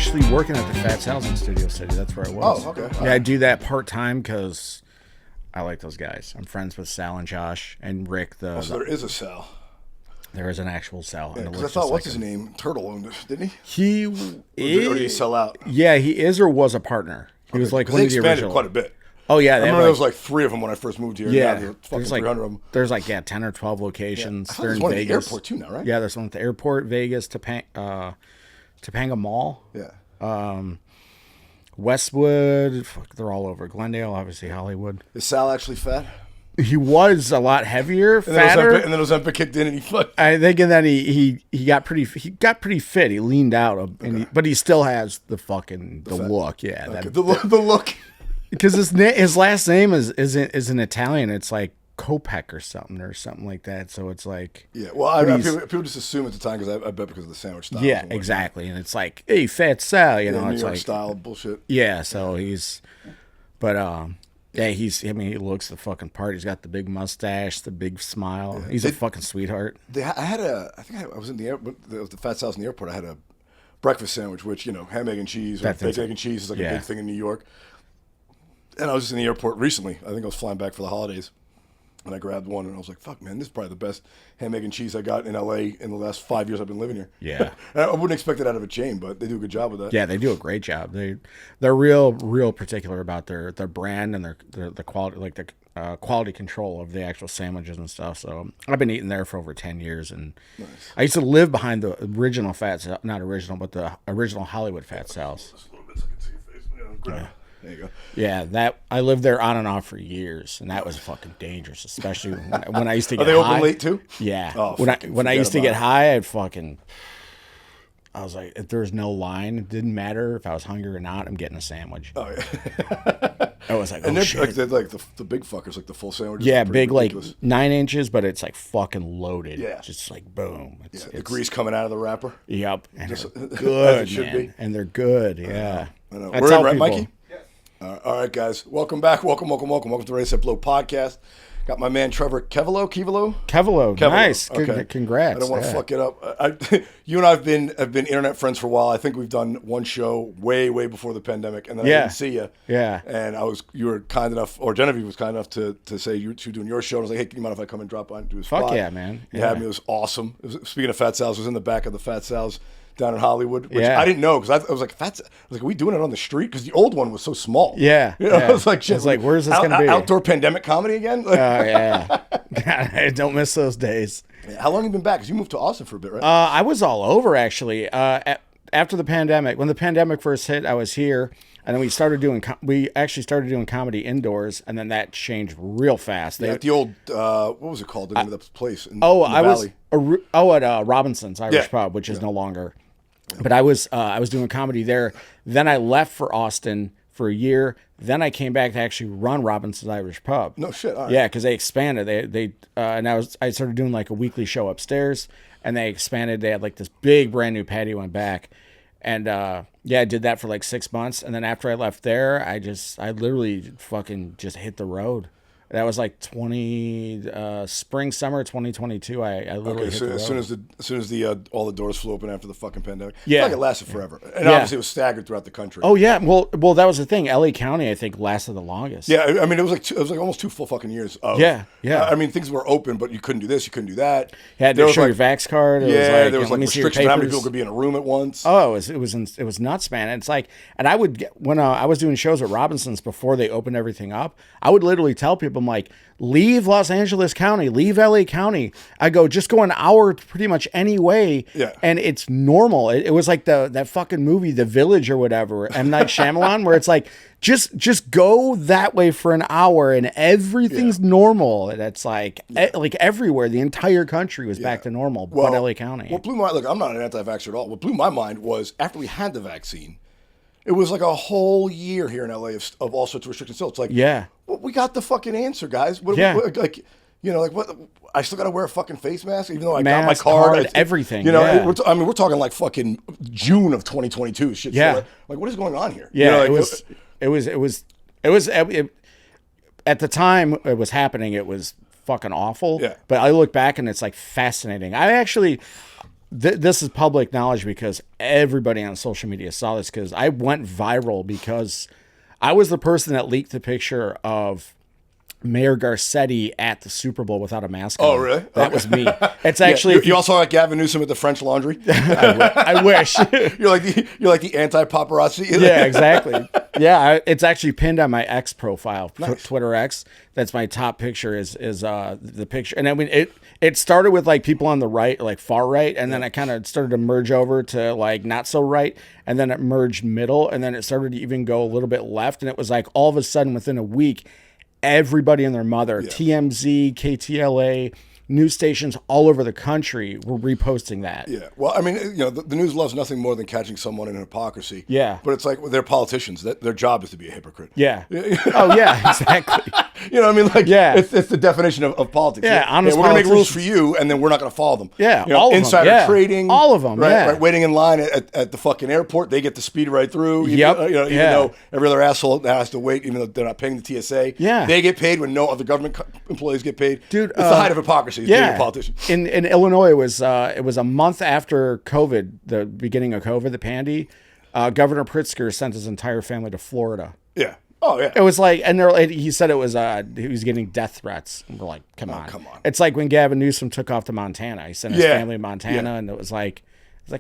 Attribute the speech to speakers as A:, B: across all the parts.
A: actually working at the Fat Sal's in Studio City. That's where I was.
B: Oh, okay.
A: Yeah, I do that part-time because I like those guys. I'm friends with Sal and Josh and Rick.
B: So there is a Sal.
A: There is an actual Sal.
B: Yeah, because I thought, what's his name? Turtle owned it, didn't
A: he?
B: Or did he sell out?
A: Yeah, he is or was a partner. He was like one of the original.
B: They expanded quite a bit.
A: Oh, yeah.
B: I remember there was like 3 of them when I first moved here.
A: Yeah.
B: There's like 300 of them.
A: There's like, 10 or 12 locations.
B: Yeah. There's one Vegas. At the airport too now, right?
A: Yeah, there's one at the airport, Vegas, Topanga Mall.
B: Yeah.
A: Westwood. Fuck, they're all over. Glendale, obviously Hollywood.
B: Is Sal actually fat?
A: He was a lot heavier, fatter.
B: And then Ozempic kicked in, and he fucked.
A: I think, and then he got pretty fit. He leaned out, but he still has the look. Yeah,
B: okay. The look.
A: Because his last name is an Italian. It's like Kopek or something like that. So it's like
B: people just assume at the time because I bet because of the sandwich style.
A: Yeah, exactly. And it's like, hey, Fat Sal, you know,
B: New
A: it's
B: York
A: like
B: style bullshit.
A: Yeah, so he's, but yeah, he looks the fucking part. He's got the big mustache, the big smile. Yeah. He's a fucking sweetheart.
B: I was in the airport, the Fat Sal's in the airport. I had a breakfast sandwich, which, you know, ham, egg, and cheese, or baked egg and cheese is like a big thing in New York. And I was just in the airport recently. I think I was flying back for the holidays. And I grabbed one, and I was like, fuck, man, this is probably the best ham, egg, and cheese I got in L.A. in the last 5 years I've been living here.
A: Yeah.
B: I wouldn't expect it out of a chain, but they do a good job with that.
A: Yeah, they do a great job. They're real particular about their brand and the quality, like the quality control of the actual sandwiches and stuff. So I've been eating there for over 10 years. And nice. I used to live behind the original not original, but the original Hollywood Fat Sal's.
B: Just a little bit so I can see your face. Yeah. There you go.
A: Yeah, I lived there on and off for years, and that was fucking dangerous, especially when I used to get high.
B: Are they open late too?
A: Yeah.
B: Oh,
A: when I used to get high, I was like, if there was no line, it didn't matter if I was hungry or not. I'm getting a sandwich.
B: Oh yeah.
A: I was like,
B: and
A: shit.
B: Like the big fuckers, like the full sandwiches.
A: Yeah, big ridiculous. Like 9 inches, but it's like fucking loaded.
B: Yeah.
A: Just like boom. It's
B: the grease coming out of the wrapper.
A: Yep. And they're good, man. And they're good. Yeah.
B: I know. We're in, right, Mikey? All right, guys. Welcome back. Welcome to the Ready Set Blow podcast. Got my man Trevor Keveloh.
A: Nice.
B: Okay.
A: Congrats.
B: I don't want to fuck it up. You and I have been internet friends for a while. I think we've done one show way before the pandemic, and then I didn't see you.
A: Yeah.
B: And you were kind enough, or Genevieve was kind enough to say you two doing your show. And I was like, hey, can you mind if I come and drop by and do a spot?
A: Fuck yeah, man.
B: You had me. It was awesome. Speaking of Fat Sal's, I was in the back of the Fat Sal's down in Hollywood, which I didn't know because I was like, are we doing it on the street? Because the old one was so small.
A: Yeah.
B: You know, I was like, shit. I
A: was like, where's this going to be?
B: Outdoor pandemic comedy again?
A: Oh, yeah. God, I don't miss those days.
B: How long have you been back? Because you moved to Austin for a bit, right?
A: I was all over, actually. After the pandemic, when the pandemic first hit, I was here. And then we actually started doing comedy indoors, and then that changed real fast.
B: At the old, what was it called? The name of the place in the Valley.
A: At Robinson's Irish Pub, which is no longer. But I was doing comedy there. Then I left for Austin for a year. Then I came back to actually run Robinson's Irish Pub.
B: No shit. All right.
A: Yeah, because they expanded. And I started doing like a weekly show upstairs, and they expanded. They had like this big brand new patio in back, and I did that for like 6 months. And then after I left there, I literally fucking just hit the road. That was like spring, summer 2022. I literally hit the road.
B: As soon as all the doors flew open after the fucking pandemic.
A: Yeah.
B: I feel like it lasted forever. And obviously it was staggered throughout the country.
A: Oh yeah. Well, that was the thing. LA County, I think, lasted the longest.
B: Yeah. I mean, it was like almost 2 full fucking years of.
A: Yeah.
B: I mean, things were open, but you couldn't do this, you couldn't do that.
A: You had to show your Vax card.
B: There was like restrictions on how many people could be in a room at once.
A: Oh, it was nuts, man. It's like, and I would when I was doing shows at Robinson's before they opened everything up, I would literally tell people, I'm like, leave Los Angeles County, leave LA County. I go, just go an hour pretty much any way.
B: Yeah.
A: And it's normal. It was like that fucking movie, The Village or whatever, M. Night Shyamalan, where it's like, just go that way for an hour and everything's normal. And it's like, like everywhere, the entire country was back to normal, but LA County.
B: What blew my, look, I'm not an anti-vaxxer at all. What blew my mind was after we had the vaccine, it was like a whole year here in LA of all sorts of restrictions. So it's like, well, we got the fucking answer, guys. What, I still got to wear a fucking face mask, even though I got my card.
A: Everything.
B: You know, we're talking like fucking June of 2022. Shit.
A: Yeah.
B: So like, what is going on here?
A: Yeah. You know, it was at the time it was happening. It was fucking awful.
B: Yeah.
A: But I look back and it's like fascinating. this is public knowledge because everybody on social media saw this, because I went viral because I was the person that leaked the picture of Mayor Garcetti at the Super Bowl without a mask on.
B: Oh, really?
A: That was me. It's actually
B: you also like Gavin Newsom at the French Laundry.
A: I wish.
B: You're like the anti-paparazzi.
A: Yeah, exactly. Yeah, it's actually pinned on my X profile, nice. Twitter X. That's my top picture is the picture. And I mean it started with like people on the right, like far right, and then it kind of started to merge over to like not so right, and then it merged middle, and then it started to even go a little bit left, and it was like all of a sudden within a week, everybody and their mother, TMZ, KTLA, news stations all over the country were reposting that.
B: Yeah. Well, I mean, the news loves nothing more than catching someone in hypocrisy.
A: Yeah.
B: But it's like they're politicians. Their job is to be a hypocrite.
A: Yeah. Oh, yeah, exactly.
B: You know what I mean? Like, it's the definition of politics.
A: Yeah, honest
B: we're going to make rules for you, and then we're not going to follow them.
A: Yeah,
B: all insider
A: of them.
B: trading.
A: All of them,
B: right? Waiting in line at the fucking airport. They get to speed right through. Even though every other asshole has to wait, even though they're not paying the TSA.
A: Yeah.
B: They get paid when no other government employees get paid.
A: Dude,
B: it's the height of hypocrisy, being a politician.
A: In Illinois, it was a month after COVID, the beginning of COVID, the pandy. Governor Pritzker sent his entire family to Florida.
B: Yeah. Oh yeah.
A: It was like, and he said it was he was getting death threats. And we're like, come on. It's like when Gavin Newsom took off to Montana. He sent his family to Montana, and it was like,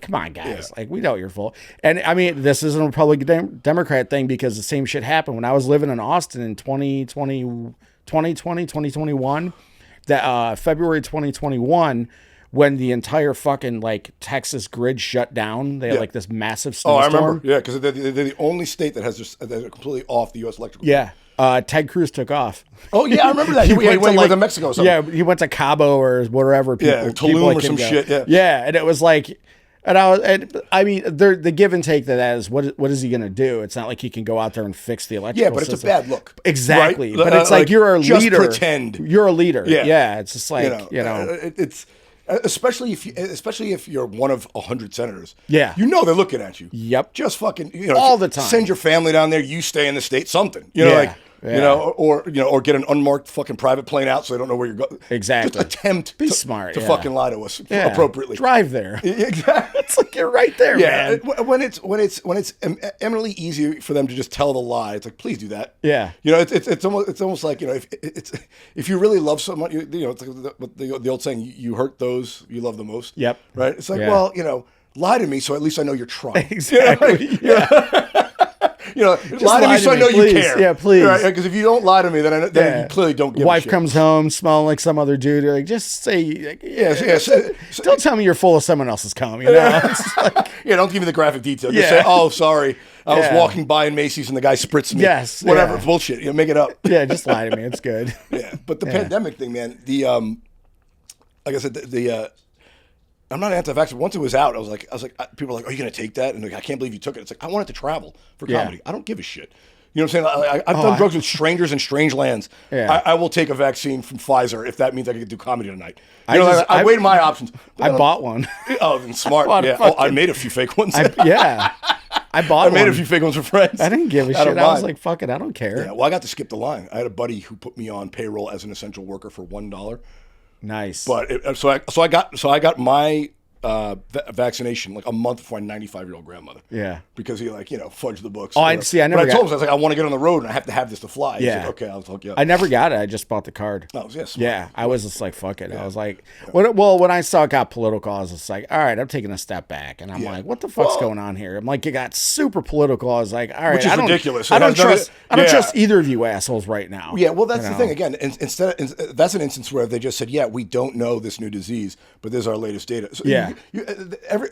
A: come on, guys. Yeah. Like, we know you're full. And I mean, this isn't a Republican Democrat thing, because the same shit happened when I was living in Austin in 2021. That February 2021, when the entire fucking like Texas grid shut down, they had like this massive snowstorm.
B: Oh, I remember. Yeah, because they're the only state that has they're completely off the U.S. electrical.
A: Yeah. Ted Cruz took off.
B: Oh yeah, I remember that. he went to Mexico. Or something.
A: Yeah, he went to Cabo or wherever.
B: Tulum or some shit. Yeah.
A: Yeah, and it was like. I mean, the give and take that is what is he going to do? It's not like he can go out there and fix the electrical
B: system. Yeah, but it's a bad look.
A: Exactly.
B: Right?
A: But it's like you're a
B: just
A: leader.
B: Pretend.
A: You're a leader. Yeah. It's just like,
B: it's especially if you're one of 100 senators.
A: Yeah.
B: You know they're looking at you.
A: Yep.
B: Just fucking,
A: all the time.
B: Send your family down there. You stay in the state. Something. Or get an unmarked fucking private plane out so they don't know where you're going.
A: Exactly.
B: Just attempt
A: Be smart
B: to fucking lie to us appropriately.
A: Drive there.
B: Exactly.
A: It's like you're right there, man.
B: When it's eminently easy for them to just tell the lie, it's like, please do that.
A: Yeah.
B: It's almost like, if you really love someone, it's like the old saying, you hurt those you love the most.
A: Yep.
B: Right. It's like, well, lie to me so at least I know you're trying.
A: Exactly.
B: Lie to me so I know you care.
A: Yeah, please.
B: Because if you don't lie to me, then you clearly don't give a shit.
A: Wife comes home smelling like some other dude. You're like, just say, don't tell me you're full of someone else's cum. It's like,
B: don't give me the graphic detail. Just say, oh, sorry, I was walking by in Macy's and the guy spritzed me.
A: Yes,
B: whatever, it's bullshit. Make it up.
A: Yeah, just lie to me. It's good.
B: Yeah, but the pandemic thing, man. Like I said, I'm not anti-vaxxer. Once it was out, I was like, people are like, are you going to take that? And I can't believe you took it. It's like, I wanted to travel for comedy. I don't give a shit. You know what I'm saying? I've done drugs with strangers in strange lands.
A: Yeah.
B: I will take a vaccine from Pfizer if that means I can do comedy tonight. I weighed my options.
A: I bought one.
B: Oh, then smart. I made a few fake ones.
A: I made
B: a few fake ones for friends.
A: I didn't give a shit. I was like, fuck it, I don't care.
B: Yeah, well, I got to skip the line. I had a buddy who put me on payroll as an essential worker for $1.
A: Nice.
B: But so I got my vaccination like a month before my 95-year-old grandmother.
A: Yeah.
B: Because he fudged the books.
A: Oh, I see. I never.
B: But I told him, I was like, I want to get on the road and I have to have this to fly.
A: Yeah.
B: He's like, okay, I'll hook you up.
A: I never got it. I just bought the card.
B: Oh, yes.
A: Yeah. I was just like, fuck it. I was like, when I saw it got political, I was just like, all right, I'm taking a step back, and I'm like, what the fuck's going on here? I'm like, it got super political. I was like, all right,
B: which is ridiculous.
A: I don't trust either of you assholes right now.
B: Yeah. Well, that's the thing. Again, that's an instance where they just said, yeah, we don't know this new disease, but this is our latest data. So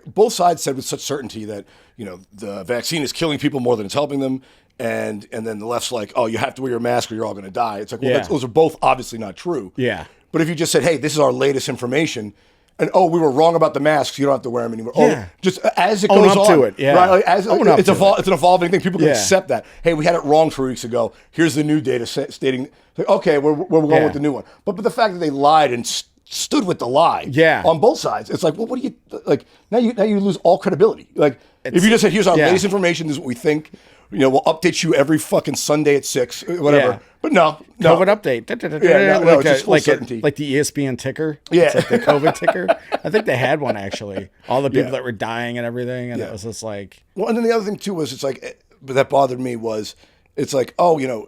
B: both sides said with such certainty that the vaccine is killing people more than it's helping them, and then the left's like, oh, you have to wear your mask or you're all going to die. It's like, well, those are both obviously not true.
A: Yeah.
B: But if you just said, hey, this is our latest information, and we were wrong about the masks, you don't have to wear them anymore.
A: Yeah.
B: Just as it goes on,
A: to it. Yeah.
B: Right? It's an evolving thing. People can accept that. Hey, we had it wrong 3 weeks ago. Here's the new data stating, okay, we're going with the new one. But the fact that they lied and stood with the lie on both sides. It's like, well, what do you like? Now you lose all credibility. Like if you just said, here's our latest information, this is what we think. we'll update you every fucking Sunday at 6, whatever.
A: Yeah.
B: But no.
A: COVID update.
B: It's just full certainty.
A: Like the ESPN ticker.
B: Yeah.
A: It's like the COVID ticker. I think they had one, actually. All the people that were dying and everything. And it was just like...
B: Well, and then the other thing, too, was it's like... But that bothered me was... It's like, oh,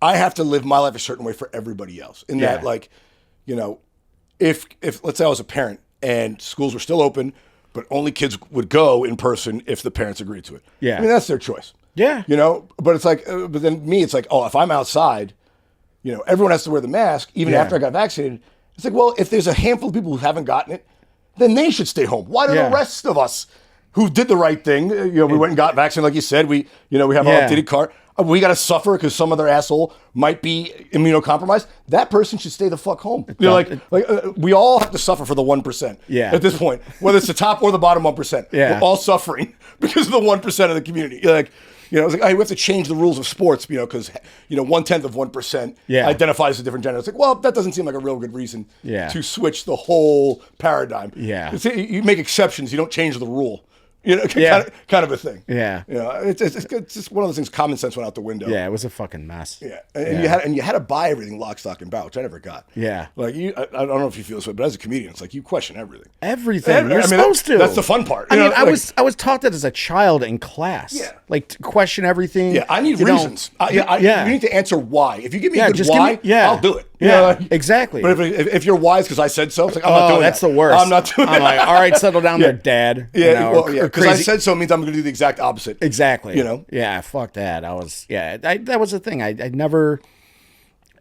B: I have to live my life a certain way for everybody else. In that, like, if let's say I was a parent and schools were still open, but only kids would go in person if the parents agreed to it.
A: Yeah.
B: I mean, that's their choice.
A: Yeah.
B: But it's like, but then me, it's like, oh, if I'm outside, everyone has to wear the mask, even after I got vaccinated. It's like, well, if there's a handful of people who haven't gotten it, then they should stay home. Why do the rest of us who did the right thing, we went and got vaccinated, like you said, we have our updated card. We got to suffer because some other asshole might be immunocompromised. That person should stay the fuck home. We all have to suffer for the 1%.
A: Yeah.
B: At this point, whether it's the top or the bottom 1%,
A: we're
B: all suffering because of the 1% of the community. It's like, we have to change the rules of sports, because 1/10 of 1% identifies a different gender. It's like, well, that doesn't seem like a real good reason to switch the whole paradigm.
A: Yeah.
B: You make exceptions. You don't change the rule. Kind of a thing.
A: Yeah.
B: It's just one of those things. Common sense went out the window.
A: Yeah, it was a fucking mess.
B: Yeah, and you had to buy everything lock, stock, and barrel, which I never got.
A: Yeah.
B: Like I don't know if you feel this way, but as a comedian, it's like you question everything.
A: Everything. You're supposed to.
B: That's the fun part.
A: I was taught that as a child in class.
B: Yeah.
A: Like to question everything.
B: Yeah, I need reasons. You need to answer why. If you give me a good why, I'll do it.
A: Exactly.
B: But if your why is because I said so, it's like I'm not doing
A: that's
B: that.
A: the worst.
B: I'm not doing that.
A: I'm like, all right, settle down there, Dad.
B: Yeah, because I said so means I'm going to do the exact opposite.
A: Exactly. Yeah, fuck that. That was the thing. I never.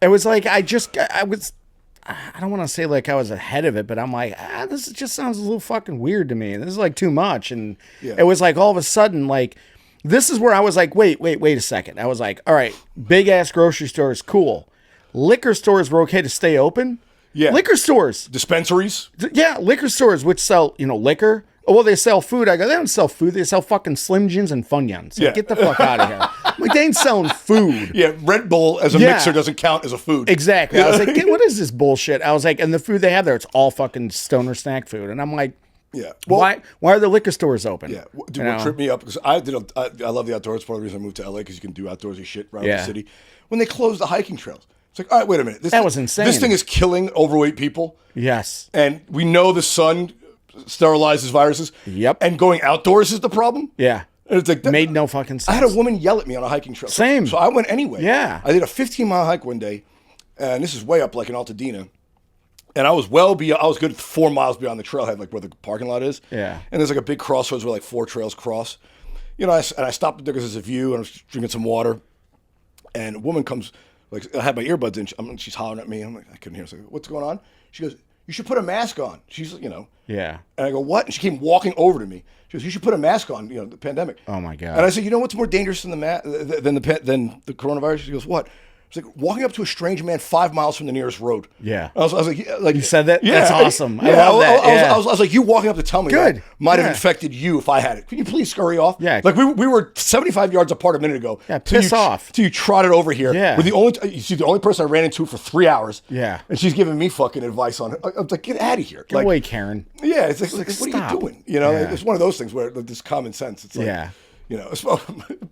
A: It was like I don't want to say like I was ahead of it, but I'm like, this just sounds a little fucking weird to me. This is like too much, and it was like all of a sudden like. This is where I was like, wait a second. I was like, all right, big ass grocery stores, cool. Liquor stores were okay to stay open.
B: Yeah.
A: Liquor stores.
B: Dispensaries.
A: Yeah, liquor stores which sell, liquor. Oh, well, they sell food. I go, they don't sell food. They sell fucking Slim Jims and Funyuns. Like, get the fuck out of here. Like, they ain't selling food.
B: Yeah, Red Bull as a mixer doesn't count as a food.
A: Exactly. I was like, what is this bullshit? I was like, and the food they have there, it's all fucking stoner snack food. And I'm like, well, why are the liquor stores open?
B: Yeah, dude, what tripped me up because I love the outdoors. Part of the reason I moved to LA because you can do outdoorsy shit around the city. When they closed the hiking trails, it's like, all right, wait a minute.
A: That was insane.
B: This thing is killing overweight people.
A: Yes,
B: and we know the sun sterilizes viruses.
A: Yep,
B: and going outdoors is the problem.
A: Yeah,
B: and it's like
A: made no fucking sense.
B: I had a woman yell at me on a hiking trail.
A: Same.
B: So I went anyway.
A: Yeah,
B: I did a 15-mile hike one day, and this is way up like in Altadena. And I was I was good 4 miles beyond the trailhead, like where the parking lot is.
A: Yeah.
B: And there's like a big crossroads where like 4 trails cross. And I stopped there because there's a view, and I was drinking some water. And a woman comes, like, I had my earbuds in, she's hollering at me. I'm like, I couldn't hear her. I was like, what's going on? She goes, you should put a mask on. She's,
A: Yeah.
B: And I go, what? And she came walking over to me. She goes, you should put a mask on, the pandemic.
A: Oh, my God.
B: And I said, what's more dangerous than the coronavirus? She goes, what? It's like walking up to a strange man 5 miles from the nearest road.
A: Yeah.
B: I was like,
A: you said that?
B: Yeah,
A: that's awesome.
B: Yeah,
A: I love that.
B: I was like, you walking up to tell me
A: Good.
B: that might have infected you if I had it. Can you please scurry off?
A: Yeah.
B: Like we were 75 yards apart a minute ago.
A: Yeah, piss off.
B: Till you trotted over here.
A: Yeah.
B: With the only person I ran into for 3 hours.
A: Yeah.
B: And she's giving me fucking advice on it. I was like, get out of here.
A: Get away, Karen.
B: Yeah. It's like what are you doing? It's one of those things where there's common sense. It's like,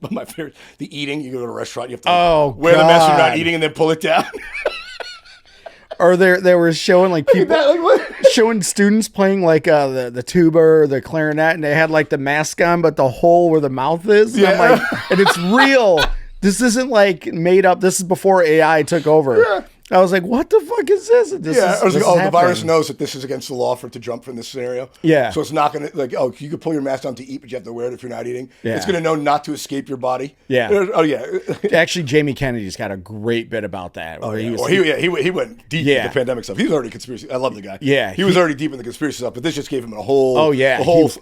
B: but my favorite, the eating. You go to a restaurant, you have to wear the mask, you're not eating, and then pull it down.
A: Or they were showing like people showing students playing like the tuba or the clarinet, and they had like the mask on, but the hole where the mouth is. And I'm like, and it's real. This isn't like made up. This is before AI took over. Yeah. I was like, what the fuck is this?
B: I was like, the virus knows that this is against the law for it to jump from this scenario.
A: Yeah.
B: So it's not going to, you could pull your mask on to eat, but you have to wear it if you're not eating.
A: Yeah.
B: It's going to know not to escape your body.
A: Yeah.
B: Oh, yeah.
A: Actually, Jamie Kennedy's got a great bit about that.
B: Oh, yeah. He went deep in the pandemic stuff. He was already conspiracy. I love the guy.
A: Yeah.
B: He was already deep in the conspiracy stuff, but this just gave him a whole,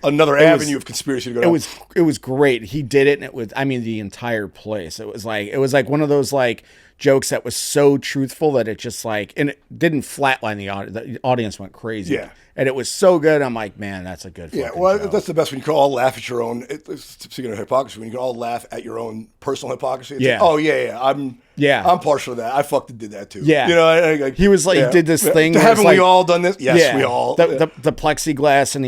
B: another avenue of conspiracy to go down.
A: It was great. He did it, and it was, the entire place. It was like one of those like jokes that was so truthful that it just like, and it didn't flatline the audience. The audience went crazy.
B: Yeah.
A: And it was so good. I'm like, man, that's a good
B: joke. That's the best when you can all laugh at your own, speaking of hypocrisy, when you can all laugh at your own personal hypocrisy. It's like, I'm
A: Yeah.
B: I'm partial to that. I fucking did that too.
A: Yeah.
B: You know,
A: he was like, he did this thing.
B: Haven't
A: we
B: all done this? Yes, we all.
A: The plexiglass, and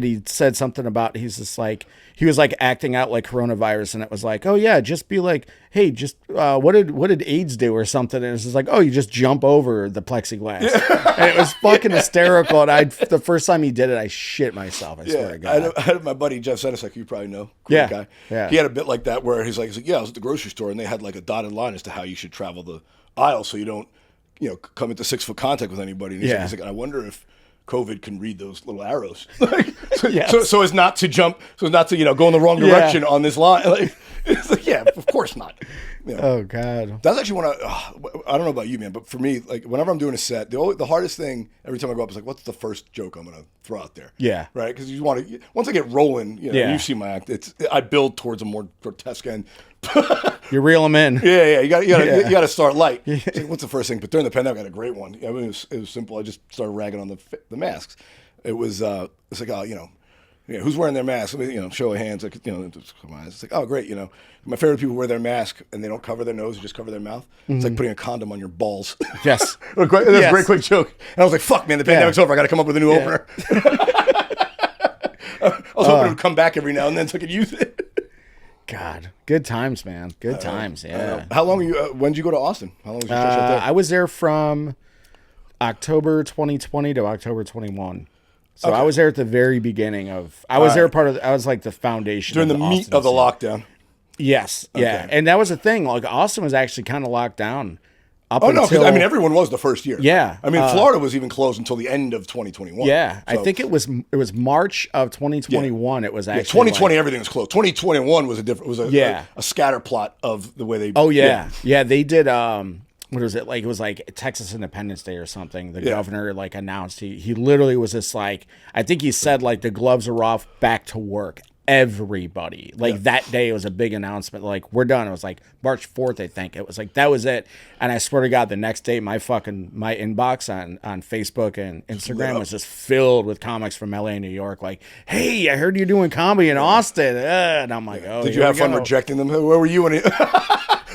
A: he said something about, he's just like, he was like acting out like coronavirus, and it was like, oh yeah, just be like, hey, just what did AIDS do or something? And it was just like, oh, you just jump over the plexiglass, and it was fucking hysterical. And the first time he did it, I shit myself. I swear to God.
B: I had my buddy Jeff Senesek, you probably know, great guy.
A: Yeah.
B: He had a bit like that where he's like, yeah, I was at the grocery store, and they had like a dotted line as to how you should travel the aisle so you don't, come into 6 foot contact with anybody. And he's like, I wonder if COVID can read those little arrows, so as not to jump, so as not to go in the wrong direction on this line. Like, it's like, yeah, of course not.
A: Oh God,
B: that's actually when I don't know about you, man, but for me, like whenever I'm doing a set, the hardest thing every time I go up is like, what's the first joke I'm gonna throw out there?
A: Yeah,
B: right. Because you want to, once I get rolling, you see my act. I build towards a more grotesque end.
A: You reel them in.
B: Yeah. You got to start light. It's like, what's the first thing? But during the pandemic, I had a great one. I mean, it was simple. I just started ragging on the masks. It was it's like, who's wearing their mask? Show of hands. Like, it's like, oh, great. My favorite people wear their mask and they don't cover their nose, they just cover their mouth. It's like putting a condom on your balls.
A: Yes.
B: That's a great quick joke. And I was like, fuck, man, the pandemic's over. I got to come up with a new opener. I was hoping it would come back every now and then so I could use it.
A: God, good times, man. Good times. Yeah.
B: How long were you? When did you go to Austin? How long was your trip there?
A: I was there from October 2020 to October 21. So I was there at the very beginning of. I was there I was like the foundation
B: during the meat of the lockdown.
A: Yes. Okay. Yeah. And that was the thing. Like Austin was actually kind of locked down.
B: No, because everyone was the first year.
A: Yeah.
B: I mean, Florida was even closed until the end of 2021.
A: Yeah. So. I think it was March of 2021. It was actually
B: 2020. Everything was closed. 2021 was a scatter plot of the way they.
A: Oh yeah. Yeah. They did. What was it like? It was like Texas Independence Day or something. The governor like announced he literally was just like, I think he said like the gloves are off, back to work. Everybody like that day, it was a big announcement, like we're done. It was like March 4th, I think. It was like that was it. And I swear to God, the next day my inbox on Facebook and Instagram was just filled with comics from LA and New York, like, hey, I heard you're doing comedy in Austin. And I'm like, oh,
B: did you have fun rejecting them? Where were you when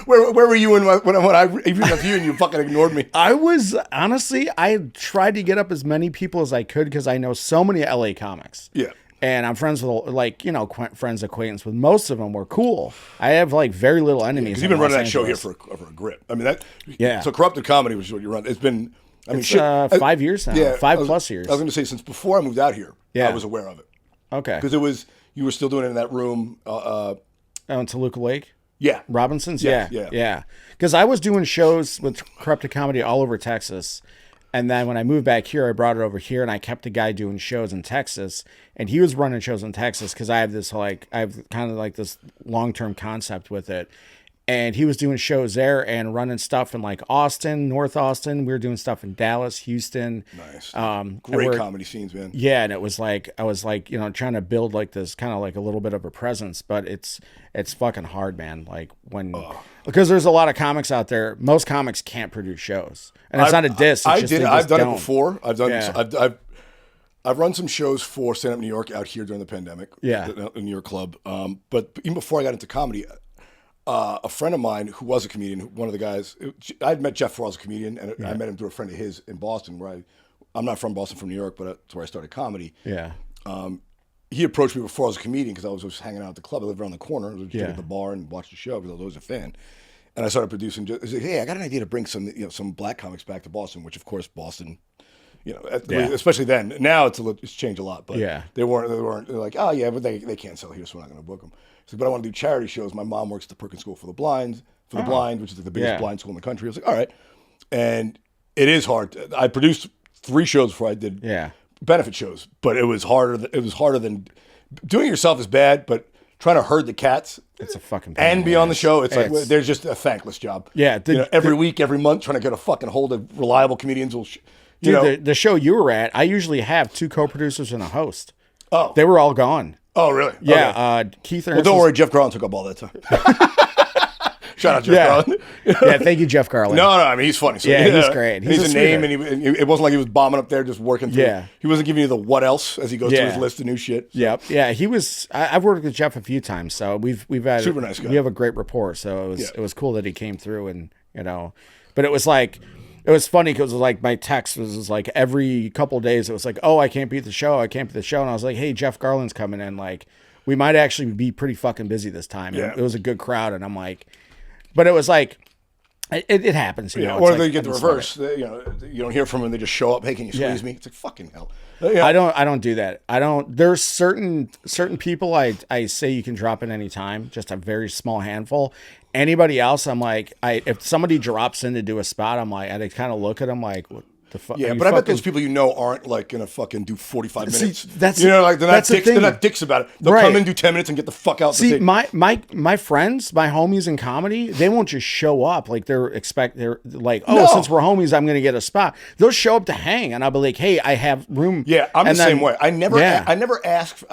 B: where were you when I even with you and you fucking ignored me?
A: I was honestly, I tried to get up as many people as I could because I know so many LA comics.
B: Yeah.
A: And I'm friends with, friends, acquaintance with most of them were cool. I have, like, very little enemies.
B: Because you've been running that show here for a grip. I mean, so Korrupted Comedy, which is what you run, it's been,
A: 5 years now.
B: Yeah,
A: 5+ years.
B: I was going to say, since before I moved out here, I was aware of it.
A: Okay.
B: Because you were still doing it in that room.
A: In Toluca Lake?
B: Yeah.
A: Robinson's? Yeah. Because I was doing shows with Korrupted Comedy all over Texas. And then when I moved back here, I brought it over here, and I kept a guy doing shows in Texas, and he was running shows in Texas because I have kind of like this long-term concept with it. And he was doing shows there and running stuff in like Austin, North Austin. We were doing stuff in Dallas, Houston.
B: Nice. Great comedy scenes, man.
A: Yeah, and it was like I was like, trying to build like this kind of like a little bit of a presence, but it's fucking hard, man. Like because there's a lot of comics out there. Most comics can't produce shows, and it's not a diss.
B: I've done it before. I've run some shows for Stand Up New York out here during the pandemic.
A: Yeah,
B: in New York Club. But even before I got into comedy. A friend of mine who was a comedian, one of the guys, I'd met Jeff before I was a comedian, and I met him through a friend of his in Boston, where I'm not from Boston, from New York, but that's where I started comedy.
A: Yeah.
B: He approached me before I was a comedian because I was just hanging out at the club. I lived around the corner. I was just at the bar and watched the show because I was always a fan. And I started producing. I was like, hey, I got an idea to bring some black comics back to Boston, which of course Boston, especially then. Now it's changed a lot, but they weren't. They're like, oh yeah, but they can't sell here, so we're not going to book them. So, but I want to do charity shows. My mom works at the Perkins School for the Blind, which is like the biggest blind school in the country. I was like, all right, and it is hard. I produced 3 shows before I did benefit shows, but it was harder. It was harder than doing it yourself is bad, but trying to herd the cats.
A: It's a fucking
B: pain and be on the show. It's like there's just a thankless job.
A: Yeah,
B: every week, every month, trying to get a fucking hold of reliable comedians.
A: The show you were at, I usually have 2 co-producers and a host.
B: Oh,
A: they were all gone.
B: Oh, really?
A: Yeah. Okay. Keith.
B: Well, don't worry. Jeff Garland took up all that time. Shout out Jeff Garland.
A: Yeah, thank you, Jeff Garland.
B: No, I mean he's funny. So,
A: he's great.
B: He's a name, and it wasn't like he was bombing up there just working through.
A: Yeah.
B: He wasn't giving you the what else as he goes through his list of new shit. So.
A: Yep. Yeah, he was. I've worked with Jeff a few times, so we've had
B: super nice guy.
A: We have a great rapport. So it was cool that he came through and you know. But it was like, it was funny because like my text was like every couple of days it was like, oh, I can't be at the show, and I was like, hey, Jeff Garland's coming in, like we might actually be pretty fucking busy this time.
B: Yeah.
A: And it was a good crowd, and I'm like, but it was like it happens, you know.
B: Or
A: like,
B: they get the reverse. You know, you don't hear from them, they just show up. Hey, can you squeeze me? It's like fucking hell.
A: Yeah. I don't do that. There's certain people I say you can drop in any time, just a very small handful. Anybody else, I'm like, if somebody drops in to do a spot, I'm like, I kind of look at them like, what the fuck?
B: Yeah, but I bet those people aren't like gonna fucking do 45 minutes.
A: That's
B: like they're not dicks about it. They'll come in, do 10 minutes, and get the fuck out.
A: See, my friends, my homies in comedy, they won't just show up like they're like, since we're homies, I'm gonna get a spot. They'll show up to hang, and I'll be like, hey, I have room.
B: Yeah, I'm the same way. I never ask.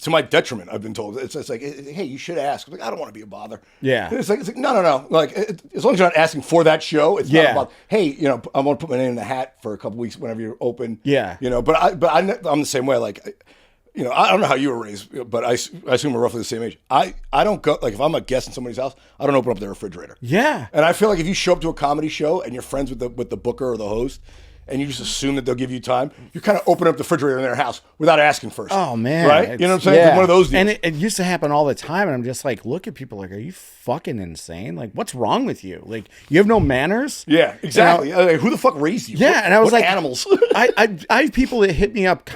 B: To my detriment, I've been told it's like, hey, you should ask. I'm like, I don't want to be a bother.
A: Yeah,
B: it's like no. Like as long as you're not asking for that show, it's not about. Hey, I'm gonna put my name in the hat for a couple weeks whenever you're open.
A: Yeah,
B: but I'm the same way. Like, I don't know how you were raised, but I assume we're roughly the same age. I don't go, like, if I'm a guest in somebody's house, I don't open up their refrigerator.
A: Yeah,
B: and I feel like if you show up to a comedy show and you're friends with the booker or the host, and you just assume that they'll give you time, you kind of open up the refrigerator in their house without asking first.
A: Oh, man.
B: Right? You know what I'm saying? Yeah. One of those deals.
A: And it used to happen all the time, and I'm just like, look at people like, are you fucking insane? Like, what's wrong with you? Like, you have no manners?
B: Yeah, exactly. Like, who the fuck raised you?
A: Yeah, and I was like,
B: animals?
A: I have people that hit me up,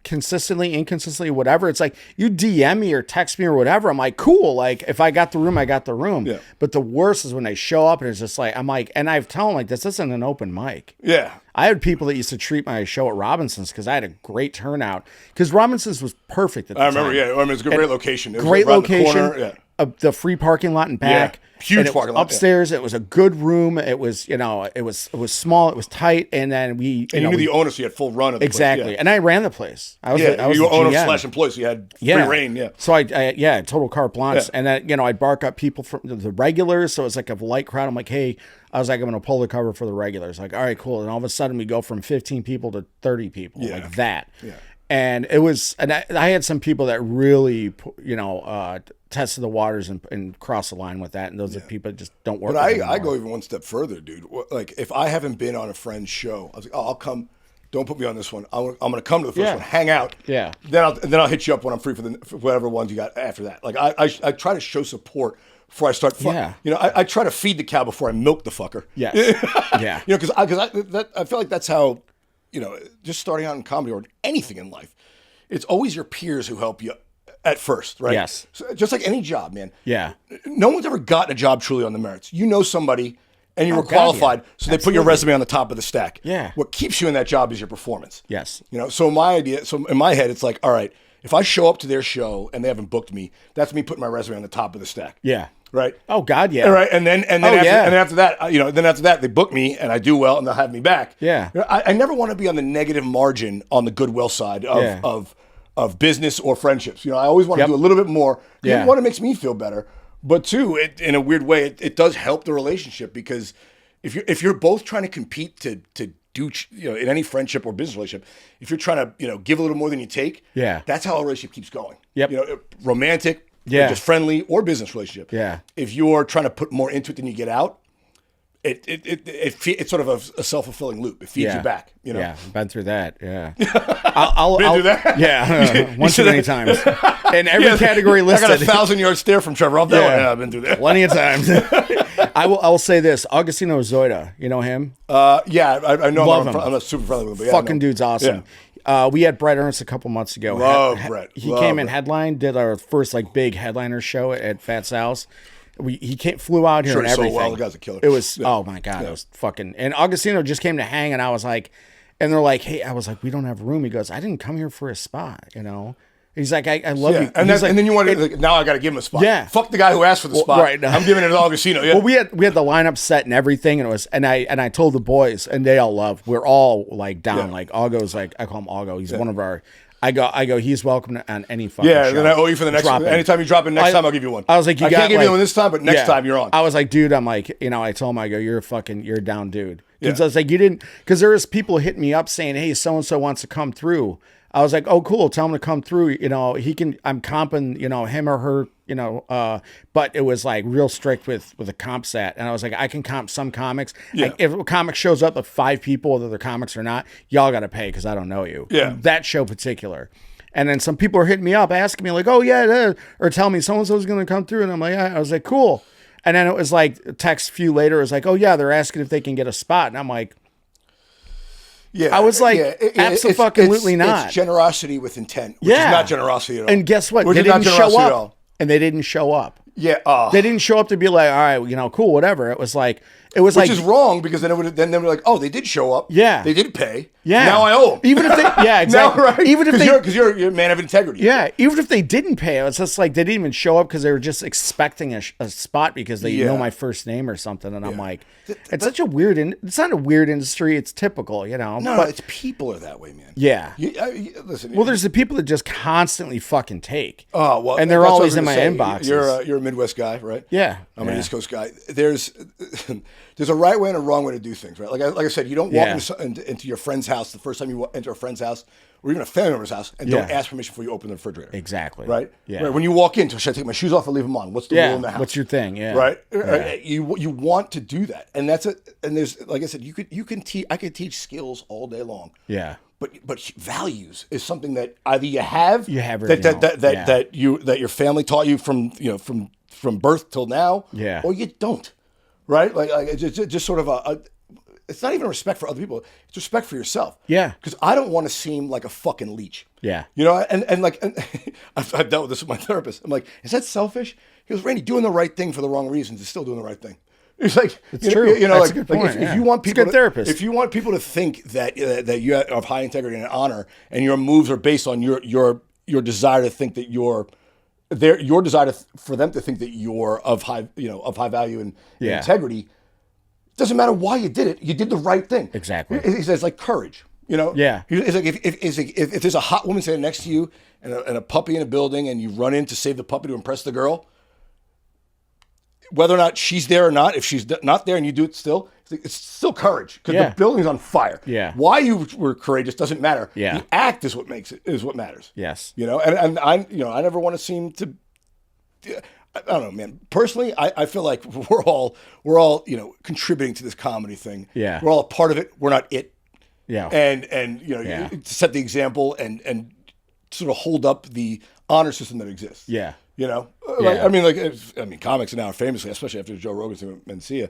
A: consistently, inconsistently, whatever. It's like, you DM me or text me or whatever. I'm like, cool. Like, if I got the room, I got the room.
B: Yeah.
A: But the worst is when they show up and it's just like, I'm like, and I've told them, like, this isn't an open mic.
B: Yeah.
A: I had people that used to treat my show at Robinson's because I had a great turnout. Because Robinson's was perfect at the time.
B: I remember, yeah. I mean, it's a great location. It was
A: great location.
B: The corner,
A: the free parking lot in back.
B: Yeah. Huge parking lot.
A: Upstairs, it was a good room. It was, it was small. It was tight. And then you
B: knew the owner, so you had full run of the
A: exactly.
B: place. Yeah.
A: And I ran the place. I was
B: you were owner
A: /
B: employee, so you had free reign. Yeah.
A: So I total carte blanche. Yeah. And then, I'd bark up people from the regulars. So it was like a light crowd. I'm like, hey, I was like, I'm going to pull the cover for the regulars. Like, all right, cool. And all of a sudden we go from 15 people to 30 people, like that. Yeah. And it was, and I had some people that really, tested the waters and crossed the line with that. And those are people that just don't work.
B: But I go even one step further, dude. Like, if I haven't been on a friend's show, I was like, oh, I'll come. Don't put me on this one. I'm going to come to the first one, hang out.
A: Yeah.
B: Then I'll hit you up when I'm free for whatever ones you got after that. Like, I try to show support before I start. I try to feed the cow before I milk the fucker.
A: Yes. Yeah.
B: Because I feel like that's how, just starting out in comedy or anything in life, it's always your peers who help you at first, right?
A: Yes.
B: So just like any job, man.
A: Yeah.
B: No one's ever gotten a job truly on the merits. You know somebody and you were qualified, so they put your resume on the top of the stack.
A: Yeah.
B: What keeps you in that job is your performance.
A: Yes.
B: So in my head, it's like, all right, if I show up to their show and they haven't booked me, that's me putting my resume on the top of the stack.
A: Yeah.
B: Right.
A: Oh God, yeah.
B: All right, and then after that, they book me and I do well and they'll have me back.
A: Yeah.
B: I never want to be on the negative margin on the goodwill side of business or friendships. I always want to do a little bit more.
A: Yeah.
B: One, it makes me feel better, but two, in a weird way, it does help the relationship, because if you're both trying to compete to do, in any friendship or business relationship, if you're trying to give a little more than you take, that's how a relationship keeps going.
A: Yep.
B: Romantic. Yeah. Just friendly or business relationship.
A: Yeah.
B: If you're trying to put more into it than you get out, it's sort of a self-fulfilling loop. It feeds you back.
A: Yeah, I've been through that. Yeah.
B: I'll been through that?
A: Yeah. Once too many times. In every category listed.
B: I got a 1,000-yard stare from Trevor. I've been through that.
A: Plenty of times. I will say this. Augustino Zoida, you know him?
B: Yeah, I know.
A: Love him.
B: I'm not super friendly with him. But
A: fucking dude's awesome. Yeah. We had Brett Ernst a couple months ago.
B: Love Brett.
A: He came in headline, did our first big headliner show at Fat Sal's. He flew out here and everything.
B: So well, the guy's a killer.
A: It was oh my God, it was fucking. And Augustino just came to hang, and I was like, and they're like, hey, I was like, we don't have room. He goes, I didn't come here for a spot, He's like, I love you.
B: And then you want to now I got to give him a spot.
A: Yeah.
B: Fuck the guy who asked for the spot.
A: Right.
B: I'm giving it to Augustino. Yeah.
A: Well, we had the lineup set and everything, and it was and I told the boys, and they all love. We're all like down. Like Augo's like, I call him Augo. He's one of our. I go. He's welcome on any fucking show.
B: Then I owe you for the next. Anytime you drop in, next time I'll give you one.
A: I was like,
B: I can't give you one this time, but next time you're on.
A: I was like, dude, I'm like, I told him, I go, you're a down dude. Because I was like, you didn't, because there was people hitting me up saying, hey, so and so wants to come through. I was like, oh, cool. Tell him to come through. He can. I'm comping, him or her but it was like real strict with a comp set. And I was like, I can comp some comics.
B: Yeah.
A: Like, if a comic shows up with 5 people, whether they're comics or not, y'all got to pay because I don't know you.
B: Yeah.
A: That show particular. And then some people are hitting me up, asking me like, oh yeah, or tell me so-and-so's going to come through. And I'm like, yeah. I was like, cool. And then it was like a text a few later. It was like, oh yeah, they're asking if they can get a spot. And I'm like,
B: yeah,
A: I was like, absolutely not.
B: It's generosity with intent, which is not generosity at all.
A: And guess what?
B: Which
A: They
B: is not
A: didn't show
B: generosity at
A: up.
B: all.
A: And they didn't show up.
B: Yeah.
A: They didn't show up to be like, all right, cool, whatever. It was like,
B: which is wrong because then they were like, oh, they did show up.
A: Yeah.
B: They did pay.
A: Yeah.
B: Now I owe them.
A: Even if they, yeah, exactly.
B: Now, right?
A: Even if
B: because you're a man of integrity.
A: Yeah. Even if they didn't pay, it was just like, they didn't even show up because they were just expecting a spot because they know my first name or something. And I'm like, it's such a weird, it's not a weird industry. It's typical,
B: No,
A: but
B: it's people are that way, man.
A: Yeah.
B: Listen.
A: Well, there's the people that just constantly fucking take.
B: Oh, well.
A: And they're always in my inboxes.
B: You're a Midwest guy, right?
A: Yeah.
B: I'm an East Coast guy. There's a right way and a wrong way to do things, right? Like I said, you don't walk into your friend's house the first time you enter a friend's house or even a family member's house and don't ask permission before you open the refrigerator.
A: Exactly.
B: Right?
A: Yeah.
B: Right. When you walk in, should I take my shoes off or leave them on? What's the rule in the house?
A: What's your thing? Yeah.
B: Right?
A: Yeah.
B: You want to do that. And that's it. And there's, like I said, I could teach skills all day long.
A: Yeah.
B: But values is something that either you have
A: or
B: that your family taught you from birth till now, or you don't, right? Like it's just sort of it's not even respect for other people; it's respect for yourself.
A: Yeah,
B: because I don't want to seem like a fucking leech.
A: Yeah,
B: and I've dealt with this with my therapist. I'm like, is that selfish? He goes, Randy, doing the right thing for the wrong reasons is still doing the right thing. It's like
A: it's true.
B: That's
A: a good point.
B: If you want people,
A: it's a good therapist.
B: If you want people to think that you have high integrity and honor, and your moves are based on your desire to think that your desire for them to think that you're of high value and integrity, it doesn't matter why you did it. You did the right thing.
A: Exactly.
B: He says like courage.
A: Yeah.
B: It's like if there's a hot woman sitting next to you and a puppy in a building, and you run in to save the puppy to impress the girl. Whether or not she's there or not, if she's not there and you do it still, it's still courage because the building's on fire.
A: Yeah.
B: Why you were courageous doesn't matter.
A: Yeah.
B: The act is what matters.
A: Yes.
B: And I never want to seem to. I don't know, man. Personally, I feel like we're all contributing to this comedy thing.
A: Yeah.
B: We're all a part of it. We're not it.
A: Yeah.
B: And to set the example and sort of hold up the honor system that exists.
A: Yeah.
B: Comics now are famously, especially after Joe Rogan's thing with Mencia,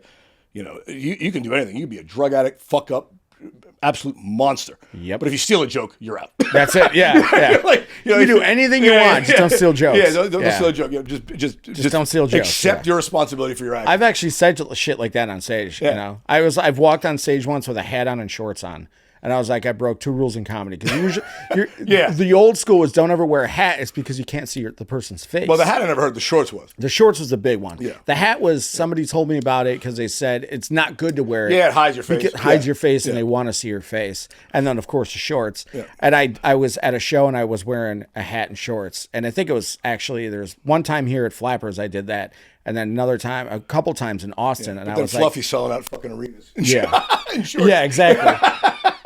B: you can do anything. You can be a drug addict, fuck up, absolute monster.
A: Yep.
B: But if you steal a joke, you're out.
A: That's it. Yeah. You do anything you want. Just don't steal jokes.
B: Yeah, don't steal a joke. Just
A: don't steal jokes.
B: Accept your responsibility for your act.
A: I've actually said shit like that on stage.
B: Yeah.
A: I've walked on stage once with a hat on and shorts on. And I was like, I broke 2 rules in comedy. Because usually, the old school is don't ever wear a hat. It's because you can't see the person's face.
B: Well, the hat I never heard. The shorts was.
A: The shorts was the big one.
B: Yeah.
A: The hat was, somebody told me about it because they said it's not good to wear it.
B: Yeah, it hides your face.
A: It hides your face and they want to see your face. And then, of course, the shorts. Yeah. And I was at a show and I was wearing a hat and shorts. And I think it was actually, there's one time here at Flappers I did that. And then a couple times in Austin. And I was
B: Fluffy selling out fucking arenas.
A: Yeah, exactly.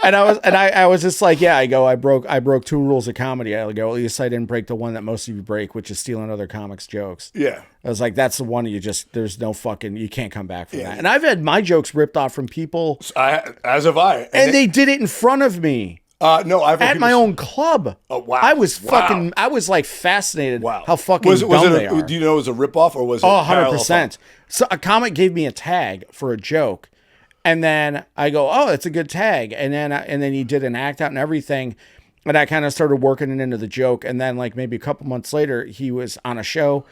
A: And I was just like, I broke 2 rules of comedy. I go, at least I didn't break the one that most of you break, which is stealing other comics' jokes.
B: Yeah.
A: I was like, that's the one there's no fucking, you can't come back from that. And I've had my jokes ripped off from people.
B: As have I.
A: And they did it in front of me.
B: No, I've
A: at my own club.
B: Oh wow!
A: I was like fascinated.
B: Wow.
A: How fucking dumb they are.
B: Do you know it was a ripoff or was it?
A: 100%. So a comic gave me a tag for a joke. And then I go, oh, it's a good tag. And then he did an act out and everything. And I kind of started working it into the joke. And then like maybe a couple months later, he was on a show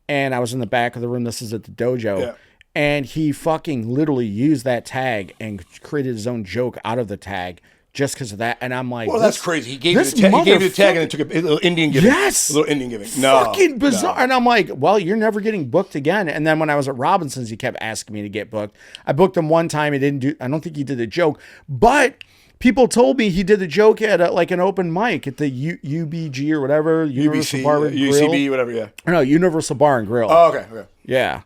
A: and I was in the back of the room. This is at the dojo. Yeah. And he fucking literally used that tag and created his own joke out of the tag just because of that. And I'm like,
B: well, that's crazy. He gave you the tag and then took a little Indian giving.
A: Yes.
B: A little Indian giving. No.
A: Fucking bizarre. No. And I'm like, well, you're never getting booked again. And then when I was at Robinson's, he kept asking me to get booked. I booked him one time. I don't think he did the joke, but people told me he did the joke at an open mic at the UBG or whatever. Universal Bar and Grill.
B: UCB, whatever, yeah.
A: No, Universal Bar and Grill.
B: Oh, okay.
A: Yeah.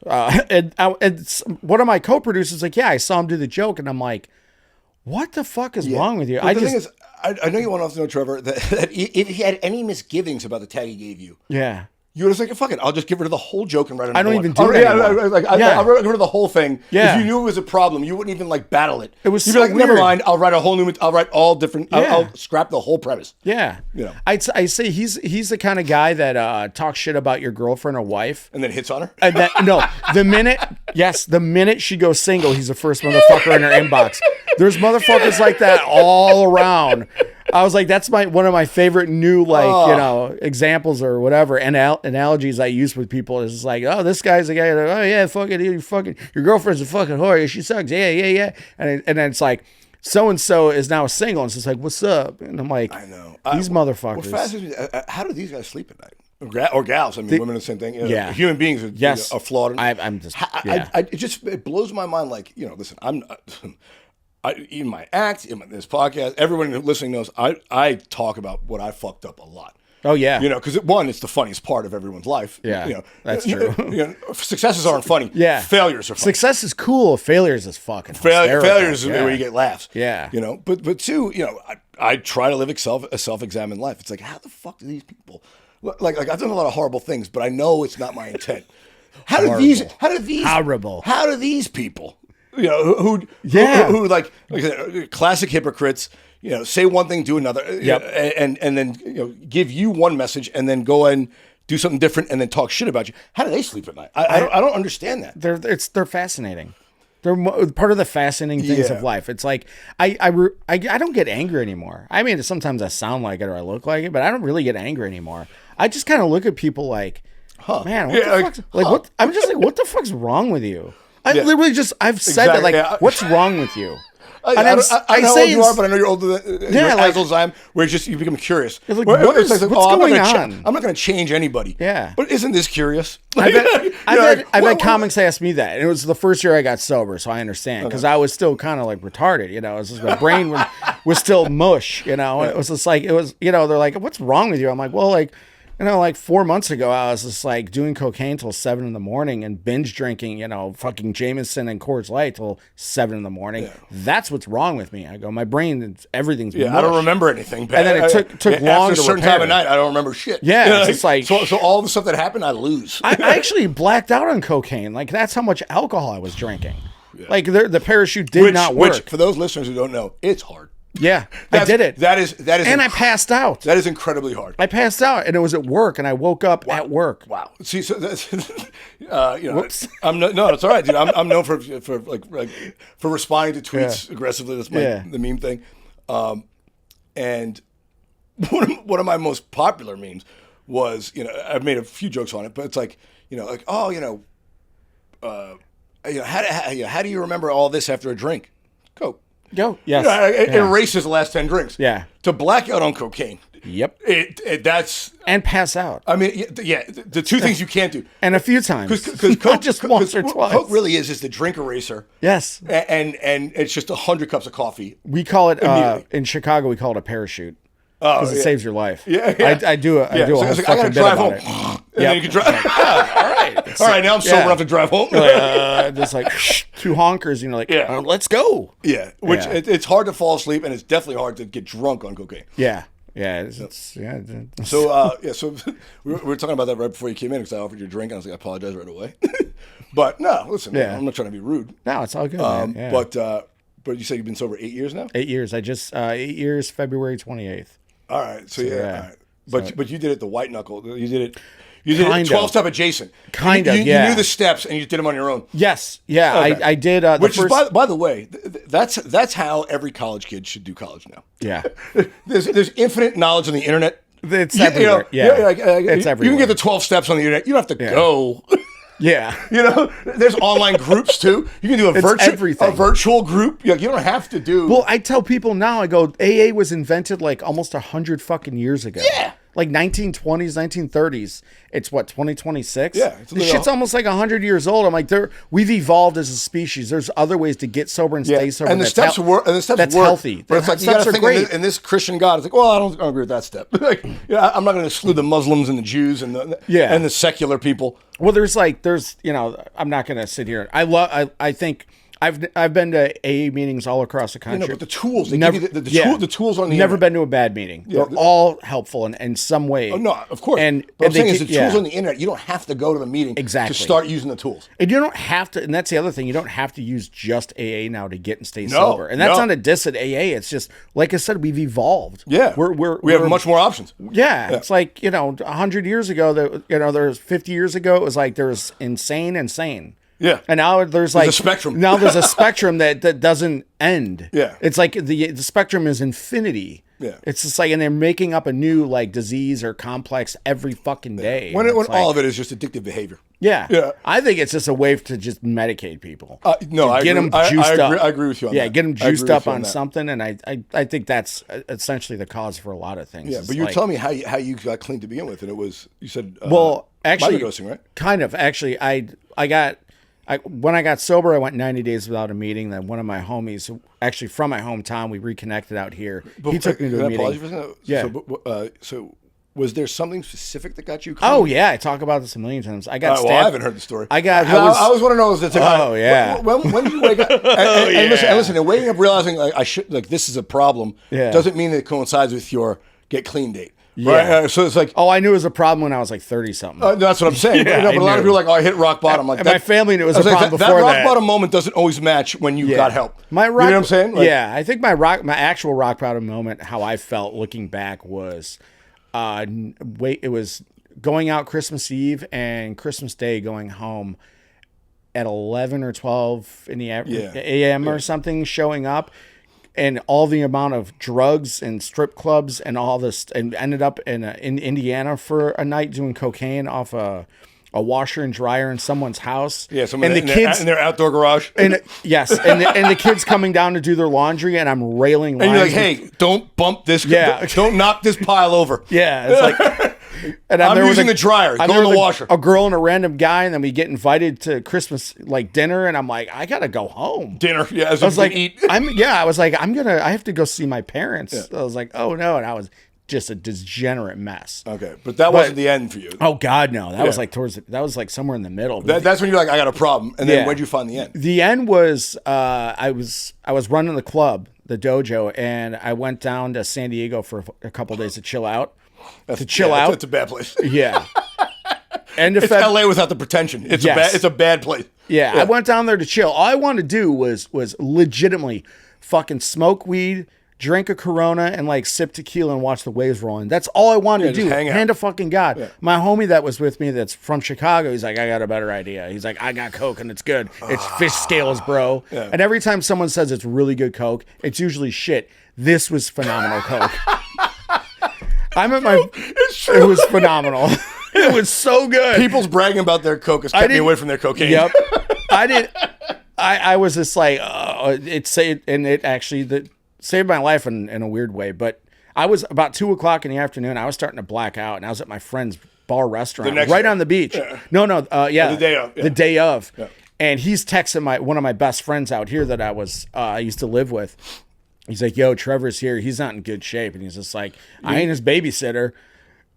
A: And one of my co-producers like, I saw him do the joke. And I'm like, what the fuck is wrong with you?
B: Well, thing is, I know you want to know, Trevor, that if he had any misgivings about the tag he gave you, You would have said, fuck it, I'll just get rid of the whole joke and write another
A: I don't
B: one.
A: even do it anymore.
B: I'll get rid of the whole thing.
A: Yeah.
B: If you knew it was a problem, you wouldn't even like battle it.
A: It was
B: You'd
A: so
B: be like, never
A: weird.
B: mind, I'll write a whole new, I'll write all different, I'll scrap the whole premise.
A: Yeah.
B: You know.
A: I say he's the kind of guy that talks shit about your girlfriend or wife.
B: And then hits on her?
A: And no, the minute she goes single, he's the first motherfucker in her inbox. There's motherfuckers like that all around. I was like, that's one of my favorite new examples or whatever analogies I use with people is like, oh, this guy's a guy. Oh yeah, your girlfriend's a fucking whore. She sucks. Yeah. And then it's like, so and so is now single, and it's just like, what's up? And I'm like,
B: I know
A: these motherfuckers.
B: How do these guys sleep at night? Or gals? I mean, women are the same thing.
A: Yeah,
B: human beings are flawed.
A: It
B: blows my mind. Like, listen, in my act, in this podcast, everyone listening knows I talk about what I fucked up a lot.
A: Oh yeah,
B: because it's the funniest part of everyone's life.
A: Yeah, that's true.
B: Successes aren't funny.
A: Yeah,
B: failures are funny.
A: Success is cool. Failures is fucking
B: failures is where you get laughs.
A: Yeah,
B: but two, I try to live a self-examined life. It's like, how the fuck do these people? Like I've done a lot of horrible things, but I know it's not my intent. How do these people? Who like I said, classic hypocrites, say one thing, do another, and then give you one message and then go and do something different and then talk shit about you. How do they sleep at night? I don't understand that.
A: They're fascinating. They're part of the fascinating things of life. It's like I don't get angry anymore. I mean, sometimes I sound like it or I look like it, but I don't really get angry anymore. I just kind of look at people like, man, what I'm just like, what the fuck's wrong with you? I've said that, like, what's wrong with you?
B: I know how old you are, but I know you're older than as old as I am, where you become curious.
A: Like, what's going on?
B: I'm not going to change anybody.
A: Yeah.
B: But isn't this curious?
A: I've had comics ask me that. And it was the first year I got sober, so I understand. Because I was still kind of like retarded, It was just, my brain was still mush, It was just like, they're like, what's wrong with you? I'm like, well, like 4 months ago, I was just like doing cocaine till 7 a.m. and binge drinking, fucking Jameson and Coors Light till 7 a.m. Yeah. That's what's wrong with me. I go, my brain, everything's mush.
B: I don't remember anything.
A: And then it took long
B: after a certain time of night, I don't remember shit.
A: Yeah, it's like
B: so all the stuff that happened, I lose.
A: I actually blacked out on cocaine. Like, that's how much alcohol I was drinking. Yeah. Like the parachute did not work.
B: Which, for those listeners who don't know, it's hard.
A: Yeah, I did it.
B: That is,
A: and I passed out.
B: That is incredibly hard.
A: I passed out, and it was at work, and I woke up at work.
B: Wow. See, so that's,
A: Whoops.
B: It's all right, dude. I'm known for responding to tweets aggressively. That's the meme thing. And one of my most popular memes was, I've made a few jokes on it, but it's like, how do you remember all this after a drink? Coke.
A: Go. Yes.
B: It erases the last 10 drinks.
A: Yeah.
B: To black out on cocaine.
A: Yep.
B: That's...
A: And pass out.
B: I mean, the two things you can't do.
A: And a few times. Because
B: Coke,
A: just once or twice.
B: Coke really is the drink eraser.
A: Yes.
B: And it's just 100 cups of coffee.
A: We call it, in Chicago, we call it a parachute. Because it saves your life.
B: Yeah.
A: I do a whole
B: I gotta drive home. And then you can drive. All right, now I'm sober enough to drive home.
A: Just like two honkers, let's go.
B: Yeah, which it's hard to fall asleep, and it's definitely hard to get drunk on cocaine.
A: Yeah. Yeah.
B: So we were talking about that right before you came in because I offered you a drink, and I was like, I apologize right away. But no, listen, I'm not trying to be rude.
A: No, it's all good, man. Yeah.
B: But you said you've been sober 8 years now?
A: 8 years. I just 8 years, February 28th.
B: All right. So yeah. All right. But you did it the white knuckle. You did it 12-step adjacent.
A: You
B: knew the steps and you did them on your own.
A: Yes. Yeah. Okay. I did.
B: Which is, by the way, that's how every college kid should do college now.
A: Yeah.
B: There's infinite knowledge on the internet.
A: It's everywhere. It's everywhere.
B: You can get the 12 steps on the internet. You don't have to go.
A: Yeah.
B: There's online groups too. You can do a virtual group. You don't have to do.
A: Well, I tell people now, I go, AA was invented like almost 100 fucking years ago.
B: Yeah.
A: Like 1920s, 1930s. It's what, 2026?
B: Yeah.
A: This shit's almost like 100 years old. I'm like, we've evolved as a species. There's other ways to get sober and stay sober.
B: And the steps work. That's healthy. But it's like, you got to think in this Christian God, it's like, well, I don't agree with that step. Like, I'm not going to exclude the Muslims and the Jews and the secular people.
A: Well, I'm not going to sit here. I think I've been to AA meetings all across the country.
B: But the tools, they
A: never,
B: give you the tools on the
A: never
B: internet.
A: been to a bad meeting.
B: Yeah.
A: They're all helpful in some way.
B: Oh, no, of course. But I'm saying is the tools on the internet, you don't have to go to the meeting to start using the tools.
A: And you don't have to, and that's the other thing, you don't have to use just AA now to get and stay sober. And that's not a diss at AA. It's just, like I said, we've evolved.
B: Yeah. We have much more options.
A: Yeah. It's like, 100 years ago, there was 50 years ago, it was like there was insane.
B: Yeah.
A: And now there's like
B: a spectrum.
A: Now there's a spectrum that doesn't end.
B: Yeah.
A: It's like the spectrum is infinity.
B: Yeah.
A: It's just like, and they're making up a new like disease or complex every fucking day.
B: When all of it is just addictive behavior.
A: Yeah.
B: Yeah.
A: I think it's just a way to just medicate people.
B: No, I
A: get
B: agree.
A: them juiced up.
B: I agree with you on that.
A: Yeah, get them juiced up on something, and I think that's essentially the cause for a lot of things.
B: Yeah, but you were telling me how you got clean to begin with, and it was, you said,
A: actually,
B: microdosing, right?
A: Kind of. Actually, when I got sober, I went 90 days without a meeting. Then one of my homies, actually from my hometown, we reconnected out here. He took me to a meeting. Yeah.
B: So was there something specific that got you clean?
A: Oh yeah, I talk about this a million times. I got stabbed.
B: Well, I haven't heard the story.
A: I
B: always want to know.
A: Yeah.
B: When did you wake up? And listen, waking up realizing I should this is a problem doesn't mean it coincides with your get clean date.
A: Yeah.
B: Right? So it's like,
A: I knew it was a problem when I was like 30 something.
B: That's what I'm saying. But a lot of people are like, I hit rock bottom. Like,
A: my family knew it was a problem before that.
B: That rock bottom moment doesn't always match when you got help.
A: You know
B: what I'm saying?
A: I think my actual rock bottom moment, how I felt looking back was, it was going out Christmas Eve and Christmas Day going home at 11 or 12 in the a.m. or something, showing up. And all the amount of drugs and strip clubs and all this, and ended up in Indiana for a night doing cocaine off a washer and dryer in someone's house.
B: Yeah, and the kids in their outdoor garage.
A: And yes, and the kids coming down to do their laundry, and I'm railing.
B: And you're like, hey, don't bump this.
A: Yeah,
B: don't knock this pile over.
A: Yeah, it's like. And
B: I'm using the dryer. Go in the washer.
A: A girl and a random guy, and then we get invited to Christmas dinner, and I'm like, I gotta go home.
B: Dinner, yeah.
A: I was like, I have to go see my parents. Yeah. I was like, oh no, and I was just a degenerate mess.
B: Okay, but that wasn't the end for you.
A: Oh God, no. That was like somewhere in the middle.
B: That's when you're like, I got a problem. And then when'd you find the end?
A: The end was I was running the club, the dojo, and I went down to San Diego for a couple of days to chill out. Chill out.
B: It's a bad place.
A: Yeah. And
B: it's LA without the pretension. It's a bad place.
A: Yeah, I went down there to chill. All I wanted to do was legitimately fucking smoke weed, drink a Corona, and sip tequila and watch the waves rolling. That's all I wanted to do. Hand to fucking God. Yeah. My homie that was with me that's from Chicago, he's like, I got a better idea. He's like, I got Coke and it's good. It's fish scales, bro. Yeah. And every time someone says it's really good Coke, it's usually shit. This was phenomenal Coke. It was phenomenal. It was so good.
B: People's bragging about their Coke has kept me away from their cocaine.
A: Yep. I was just like, it actually saved my life in a weird way. But I was about 2:00 in the afternoon. I was starting to black out, and I was at my friend's bar restaurant right on the beach. Yeah. No, the day of. Yeah. The day of. Yeah. And he's texting one of my best friends out here that I used to live with. He's like, yo, Trevor's here. He's not in good shape. And he's just like, I ain't his babysitter.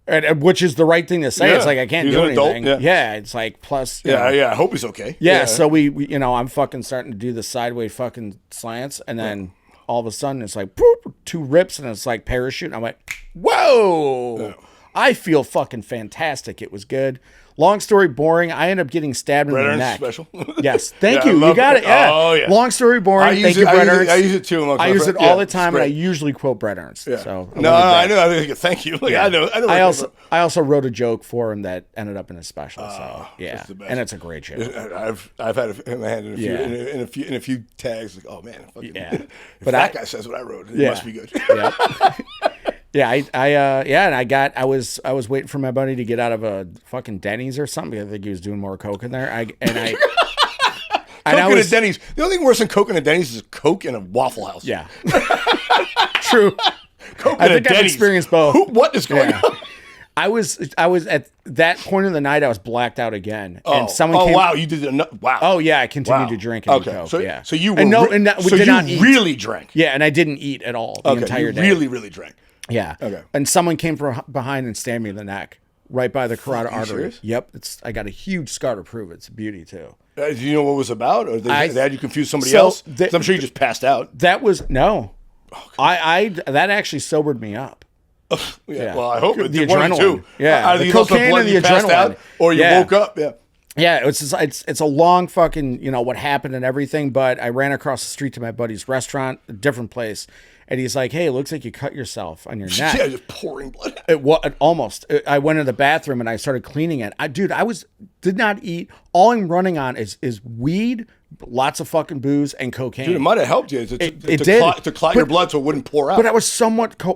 A: And which is the right thing to say. Yeah. It's like, I can't do anything. Adult, yeah. It's like, plus.
B: I hope he's okay.
A: Yeah. So we I'm fucking starting to do the sideways fucking slants. And then all of a sudden it's like, boop, 2 rips. And it's like parachute. And I'm like, whoa. Yeah. I feel fucking fantastic. It was good. Long story boring. I end up getting stabbed in the neck.
B: Special.
A: Yes, thank you. You got it. Yeah.
B: Oh yeah.
A: Long story boring. Thank you, Brett Ernst.
B: I use it too.
A: I use it all the time, and I usually quote Brett Ernst.
B: Yeah.
A: So
B: I know. I thank you. I know.
A: I also wrote a joke for him that ended up in a special. So yeah, and it's a great joke.
B: I've had him hand in a few tags. Like, oh man, if that guy says what I wrote, it must be good.
A: Yeah. Yeah, and I was waiting for my buddy to get out of a fucking Denny's or something. I think he was doing more coke in there.
B: Coke in a Denny's. The only thing worse than Coke in a Denny's is Coke in a Waffle House.
A: Yeah, true.
B: Coke
A: I think I've experienced both.
B: What is going on?
A: I was at that point of the night. I was blacked out again, and someone came.
B: Wow, you did wow.
A: Oh yeah, I continued to drink and eat Coke.
B: So you were really drank.
A: Yeah, and I didn't eat at all the entire day.
B: Really drank.
A: Yeah. Okay. And someone came from behind and stabbed me in the neck, right by the carotid artery.
B: Serious?
A: Yep. I got a huge scar to prove it. It's a beauty too.
B: Do you know what it was about? Or they had you confuse somebody
A: so
B: else?
A: the-
B: I'm sure you just passed out.
A: That was no. That actually sobered me up.
B: Yeah. Well, I hope
A: the
B: did one of
A: adrenaline.
B: the two.
A: Yeah,
B: Either
A: the
B: you lost
A: cocaine
B: blood
A: and the
B: you passed
A: adrenaline.
B: out, or you woke up. Yeah.
A: Yeah, it's a long fucking, what happened and everything, but I ran across the street to my buddy's restaurant, a different place, and he's like, "Hey, it looks like you cut yourself on your neck."
B: Yeah, just pouring blood.
A: Almost. I went in the bathroom and I started cleaning it. Did not eat. All I'm running on is weed, lots of fucking booze, and cocaine.
B: Dude, it might have helped you
A: It did.
B: to clot your blood so it wouldn't pour out.
A: But I was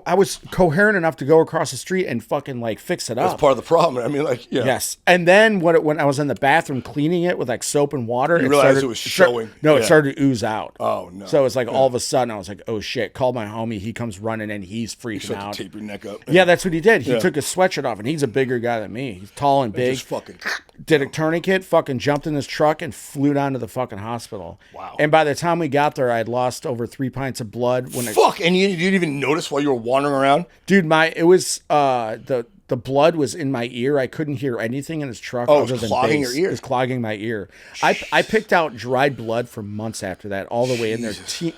A: I was coherent enough to go across the street and fucking like fix it up.
B: That's part of the problem. I mean, like, yeah.
A: Yes. And then when I was in the bathroom cleaning it with like soap and water,
B: You realized it was showing.
A: It started to ooze out.
B: Oh, no.
A: So it's like all of a sudden I was like, oh shit, called my homie. He comes running and he's freaking out.
B: To tape your neck up.
A: Yeah, that's what he did. He took his sweatshirt off and he's a bigger guy than me. He's tall and big.
B: Just fucking
A: Did a tourniquet, fucking jumped in his truck and flew down to the fucking hospital.
B: Wow.
A: And by the time we got there, I had lost over 3 pints of blood.
B: And you didn't even notice while you were wandering around?
A: Dude, the blood was in my ear. I couldn't hear anything in his truck.
B: Oh, it was clogging your ear.
A: It was clogging my ear. I picked out dried blood for months after that, all the way in there,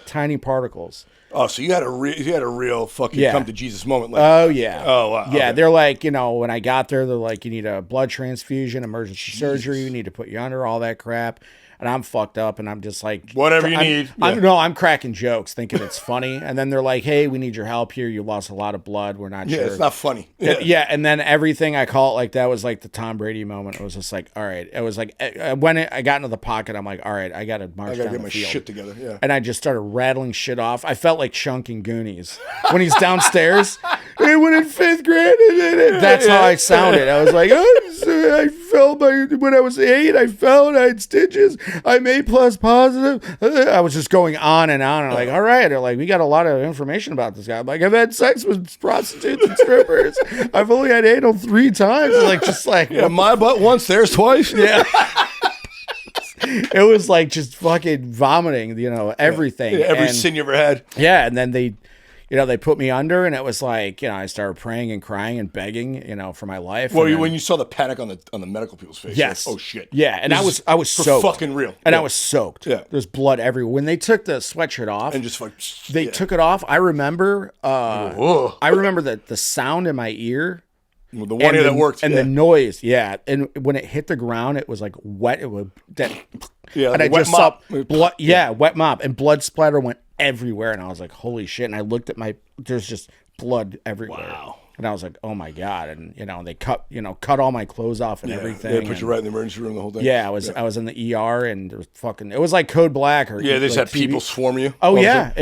A: tiny particles.
B: Oh, so you had a real fucking come to Jesus moment. Like,
A: Oh yeah.
B: Oh wow.
A: Yeah,
B: Okay.
A: they're like, when I got there, they're like, you need a blood transfusion, emergency surgery, we need to put you under, all that crap. And I'm fucked up, and I'm just like,
B: whatever you need.
A: I'm cracking jokes, thinking it's funny, and then they're like, "Hey, we need your help here. You lost a lot of blood. We're not sure."
B: Yeah, it's not funny.
A: Yeah, and then everything I call it like that was like the Tom Brady moment. It was just like, all right. It was like when I got into the pocket, I'm like, all right, I got to march down
B: get my
A: the field.
B: shit together. Yeah.
A: And I just started rattling shit off. I felt like Chunk in Goonies when he's downstairs. Hey, when in 5th grade, that's how I sounded. I was like, I fell when I was 8. I fell and I had stitches. I'm A+ positive. I was just going on and on. And I'm like, all right. They're like, we got a lot of information about this guy. I'm like, I've had sex with prostitutes and strippers. I've only had anal 3 times.
B: My butt once, theirs twice.
A: Yeah. It was like just fucking vomiting, everything.
B: Yeah, every sin you ever had.
A: Yeah, and then they put me under, and it was like, I started praying and crying and begging, for my life.
B: Well, when you saw the panic on the medical people's face,
A: yes,
B: like, oh shit,
A: yeah, and I was soaked,
B: fucking real,
A: and I was soaked.
B: Yeah,
A: there's blood everywhere. When they took the sweatshirt off,
B: and just like
A: they took it off. I remember, the sound in my ear.
B: Well, the one ear that worked,
A: and the noise, and when it hit the ground, it was like wet. It was that,
B: yeah,
A: and I
B: wet
A: just
B: mop.
A: saw blood. Yeah, wet mop, and blood splatter went everywhere, and I was like, holy shit. And I looked at there's just blood everywhere.
B: Wow.
A: And I was like, oh my God. And they cut all my clothes off and everything.
B: They put you right in the emergency room the whole day.
A: Yeah, I was in the ER, and it was like Code Black
B: they just had people swarm you.
A: Oh yeah.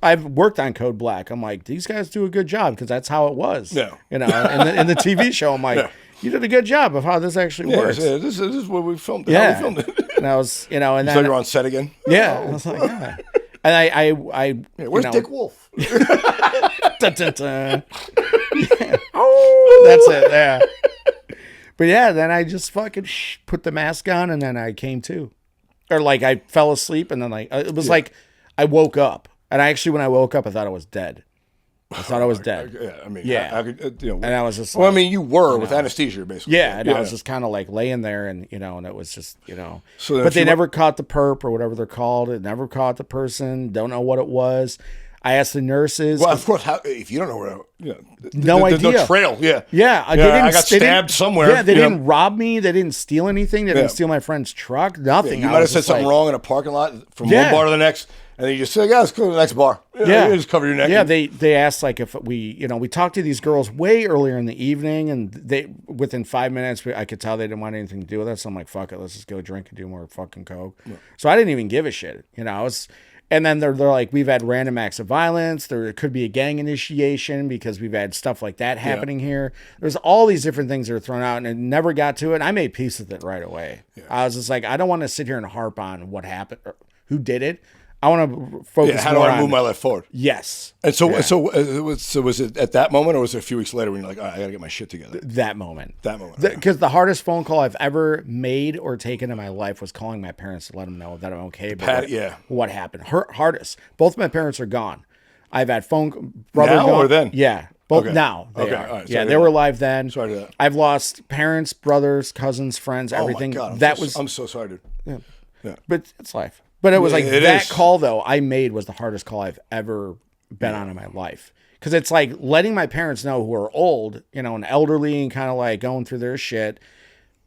A: I've worked on Code Black. I'm like, these guys do a good job, because that's how it was.
B: Yeah.
A: in the TV show, I'm like, you did a good job of how this actually works.
B: Yeah, this is what we filmed.
A: Yeah.
B: How we filmed it.
A: And I was, and then
B: so you're on set again.
A: Yeah. I was like, yeah. And I
B: where's Dick Wolf?
A: Dun, dun, dun. Yeah. Oh, that's it. Yeah. But yeah, then I just fucking put the mask on, and then I came to, or like I fell asleep, and then it was like I woke up, and when I woke up, I thought I was dead. I thought I was dead.
B: Yeah, I mean,
A: yeah.
B: I could,
A: and I was just.
B: Well, I mean, you were with anesthesia, basically.
A: Yeah, and I was just kind of like laying there, and and it was just
B: So
A: but they never caught the perp or whatever they're called. It never caught the person. Don't know what it was. I asked the nurses.
B: Well, of course, if you don't know where,
A: no idea.
B: There's no trail. Yeah.
A: Yeah.
B: I got stabbed somewhere.
A: Yeah, they didn't rob me. They didn't steal anything. They didn't steal my friend's truck. Nothing.
B: You might have said something wrong in a parking lot from one bar to the next, and then you just say, "Yeah, let's go to the next bar."
A: Yeah,
B: you just cover your neck.
A: Yeah, they asked like if we we talked to these girls way earlier in the evening, and they within 5 minutes I could tell they didn't want anything to do with us. So I'm like, fuck it, let's just go drink and do more fucking coke. Yeah. So I didn't even give a shit. I was. And then they're like, we've had random acts of violence. There could be a gang initiation because we've had stuff like that happening here. There's all these different things that are thrown out, and it never got to it. I made peace with it right away. Yeah. I was just like, I don't want to sit here and harp on what happened, or who did it. I want to focus.
B: How do I move my life forward?
A: Yes.
B: And so was it at that moment, or was it a few weeks later when you're like, all right, I got to get my shit together?
A: That moment.
B: Because
A: the hardest phone call I've ever made or taken in my life was calling my parents to let them know that I'm okay. But what happened? Hardest. Both my parents are gone. I've had brother
B: now
A: gone.
B: Or then?
A: Yeah. Both now. They are.
B: Right.
A: Yeah, they were alive then.
B: Sorry to that.
A: I've lost parents, brothers, cousins, friends, everything.
B: Oh my God.
A: I'm
B: so sorry, dude.
A: Yeah.
B: Yeah.
A: But it's life. But it was like that
B: is.
A: call though I made was the hardest call I've ever been on in my life. Because it's like letting my parents know who are old, you know, and elderly and kind of like going through their shit,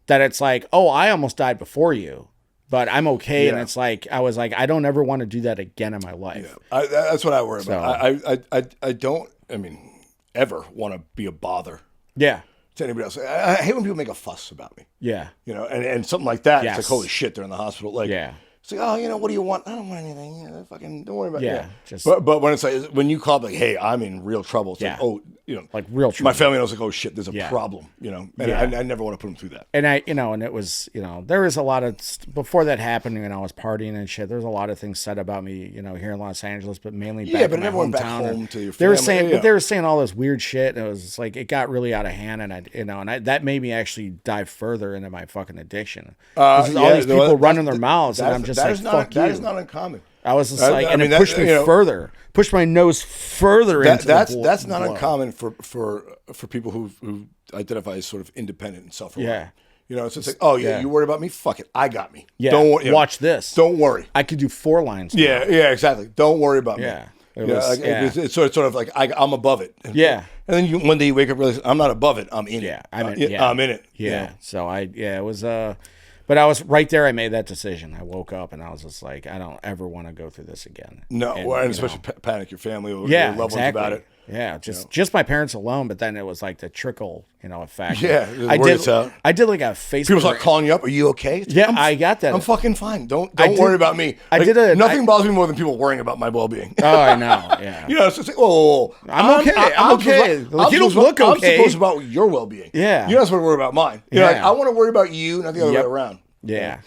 A: that it's like, oh, I almost died before you, but I'm okay. And it's like, I was like, I don't ever want to do that again in my life.
B: Yeah. That's what I worry about. I don't, ever want to be a bother.
A: Yeah.
B: To anybody else. I hate when people make a fuss about me.
A: Yeah.
B: You know, and something like that.
A: Yes.
B: It's like, holy shit, they're in the hospital. Like, it's like, oh, you know, what do you want? I don't want anything. You know, fucking don't worry about it. Yeah. But when it's like, when you call like, hey, I'm in real trouble. It's like, oh, you know,
A: like real trouble.
B: My family knows like, oh shit, there's a problem, you know, and I never want to put them through that.
A: And and it was, you know, there was a lot of, before that happened, when I was partying and shit, there was a lot of things said about me, you know, here in Los Angeles, but mainly back in my hometown. Back home to your family. They were saying all this weird shit. And it was like, it got really out of hand. And that made me actually dive further into my fucking addiction. All these people running their mouths, and I'm just like, fuck you.
B: That is not uncommon.
A: I was just like, and it pushed me further, pushed my nose further into
B: that's not uncommon for people who identify as sort of independent and self-reliant.
A: Yeah.
B: You know, it's just like, oh yeah, you worry about me? Fuck it, I got me.
A: Yeah.
B: Don't worry.
A: Watch this.
B: Don't worry.
A: I could do 4 lines.
B: Yeah, exactly. Don't worry about me.
A: Yeah.
B: It's sort of like I'm above it.
A: Yeah.
B: And then one day you wake up and realize I'm not above it. I'm in it.
A: I'm in it.
B: Yeah.
A: You know? So it was but I was right there. I made that decision. I woke up and I was just like, I don't ever want to go through this again.
B: No, and especially panic your family or your loved ones about it.
A: Yeah, just my parents alone, but then it was like the trickle, effect.
B: Yeah,
A: I did like a Facebook.
B: People start calling you up. Are you okay?
A: I got that.
B: I'm fucking fine. Don't worry about me. Nothing bothers me more than people worrying about my well-being.
A: Oh, I know. Yeah.
B: It's just like, oh,
A: I'm okay. I'm okay. You don't look okay.
B: I'm supposed about your well-being.
A: Yeah.
B: You're not supposed to worry about mine. I want to worry about you, not the other way around.
A: Yeah.